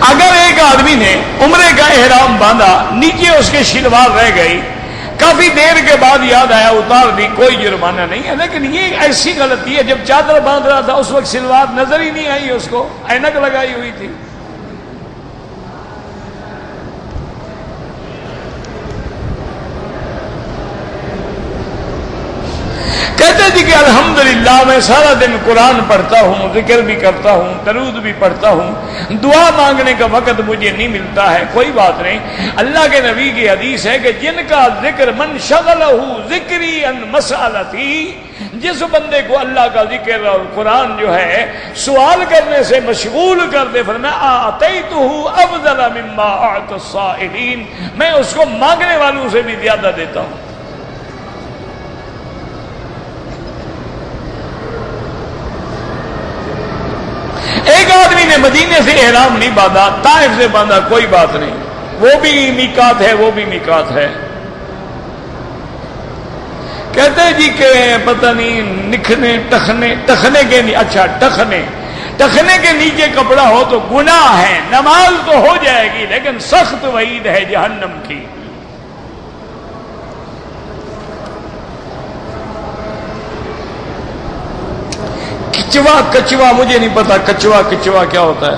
اگر ایک آدمی نے عمرے کا احرام باندھا، نیچے اس کے شلوار رہ گئی، کافی دیر کے بعد یاد آیا اتار دی، کوئی جرمانہ نہیں ہے۔ لیکن یہ ایسی غلطی ہے، جب چادر باندھ رہا تھا اس وقت شلوار نظر ہی نہیں آئی، اس کو اینک لگائی ہوئی تھی۔ کہتے جی کہ الحمدللہ میں سارا دن قرآن پڑھتا ہوں، ذکر بھی کرتا ہوں، درود بھی پڑھتا ہوں، دعا مانگنے کا وقت مجھے نہیں ملتا ہے۔ کوئی بات نہیں، اللہ کے نبی کی حدیث ہے کہ جن کا ذکر من شغلہ ذکری ان مسالتی، جس بندے کو اللہ کا ذکر اور قرآن جو ہے سوال کرنے سے مشغول کر دے، فرمایا اعطیتہ افضل مما اعطی السائلین، میں اس کو مانگنے والوں سے بھی زیادہ دیتا ہوں۔ ایک آدمی نے مدینے سے احرام نہیں باندھا، طائف سے باندھا، کوئی بات نہیں، وہ بھی میقات ہے، وہ بھی میقات ہے۔ کہتے جی کہ پتہ نہیں نکھنے ٹخنے کے، اچھا ٹخنے کے نیچے کپڑا ہو تو گناہ ہے، نماز تو ہو جائے گی لیکن سخت وعید ہے جہنم کی۔ کچوا مجھے نہیں پتا کچوا کیا ہوتا ہے۔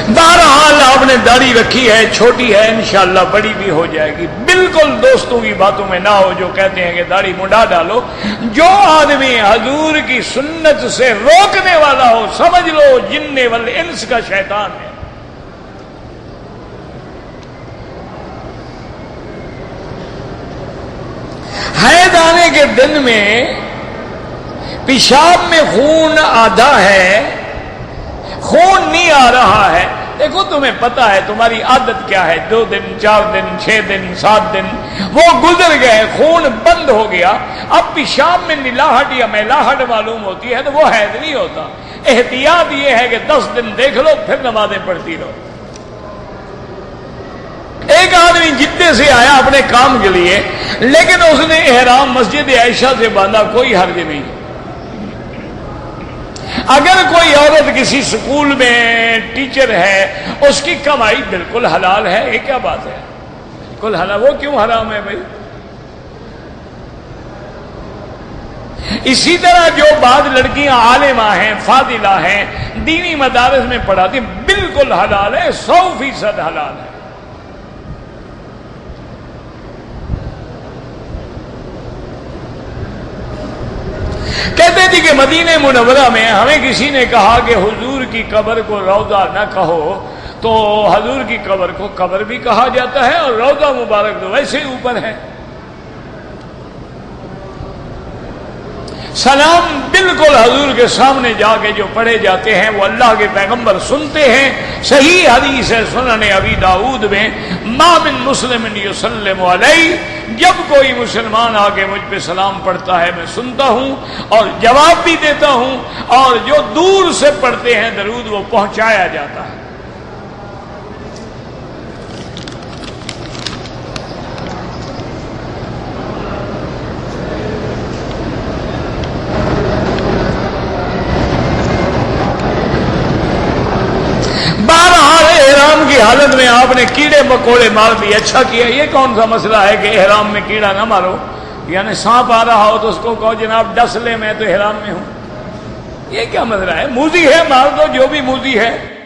بہرحال آپ نے داڑھی رکھی ہے، چھوٹی ہے، انشاءاللہ بڑی بھی ہو جائے گی۔ بالکل دوستوں کی باتوں میں نہ ہو جو کہتے ہیں کہ داڑھی منڈا ڈالو۔ جو آدمی حضور کی سنت سے روکنے والا ہو، سمجھ لو جن والانس کا شیطان ہے۔ حیض آنے کے دن میں پیشاب میں خون آدھا ہے، خون نہیں آ رہا ہے، دیکھو تمہیں پتا ہے تمہاری عادت کیا ہے، 2 دن 4 دن 6 دن 7 دن وہ گزر گئے، خون بند ہو گیا، اب پیشاب میں نلاہٹ یا میلاہٹ معلوم ہوتی ہے تو وہ حیض نہیں ہوتا۔ احتیاط یہ ہے کہ 10 دن دیکھ لو پھر نمازیں پڑھتی رہو۔ ایک آدمی جدے سے آیا اپنے کام کے لیے، لیکن اس نے احرام مسجد عائشہ سے باندھا، کوئی حرج نہیں۔ اگر کوئی عورت کسی سکول میں ٹیچر ہے، اس کی کمائی بالکل حلال ہے، یہ کیا بات ہے؟ بالکل حلال، وہ کیوں حرام ہے بھائی؟ اسی طرح جو بعض لڑکیاں عالمہ ہیں، فاضلہ ہیں، دینی مدارس میں پڑھاتی، بالکل حلال ہے، 100% حلال ہے۔ کہتے تھے کہ مدینہ منورہ میں ہمیں کسی نے کہا کہ حضور کی قبر کو روضہ نہ کہو، تو حضور کی قبر کو قبر بھی کہا جاتا ہے اور روضہ مبارک تو ویسے ہی اوپر ہے۔ سلام بالکل حضور کے سامنے جا کے جو پڑھے جاتے ہیں وہ اللہ کے پیغمبر سنتے ہیں۔ صحیح حدیث ہے سنن ابی داؤد میں، ما من مسلم یسلم علی، جب کوئی مسلمان آ کے مجھ پہ سلام پڑھتا ہے میں سنتا ہوں اور جواب بھی دیتا ہوں، اور جو دور سے پڑھتے ہیں درود وہ پہنچایا جاتا ہے۔ ایسی حالت میں آپ نے کیڑے مکوڑے مار دیے، اچھا کیا، یہ کون سا مسئلہ ہے کہ احرام میں کیڑا نہ مارو؟ یعنی سانپ آ رہا ہو تو اس کو کہو جناب ڈس لے، میں تو احرام میں ہوں، یہ کیا مسئلہ ہے؟ موذی ہے مار دو، جو بھی موذی ہے۔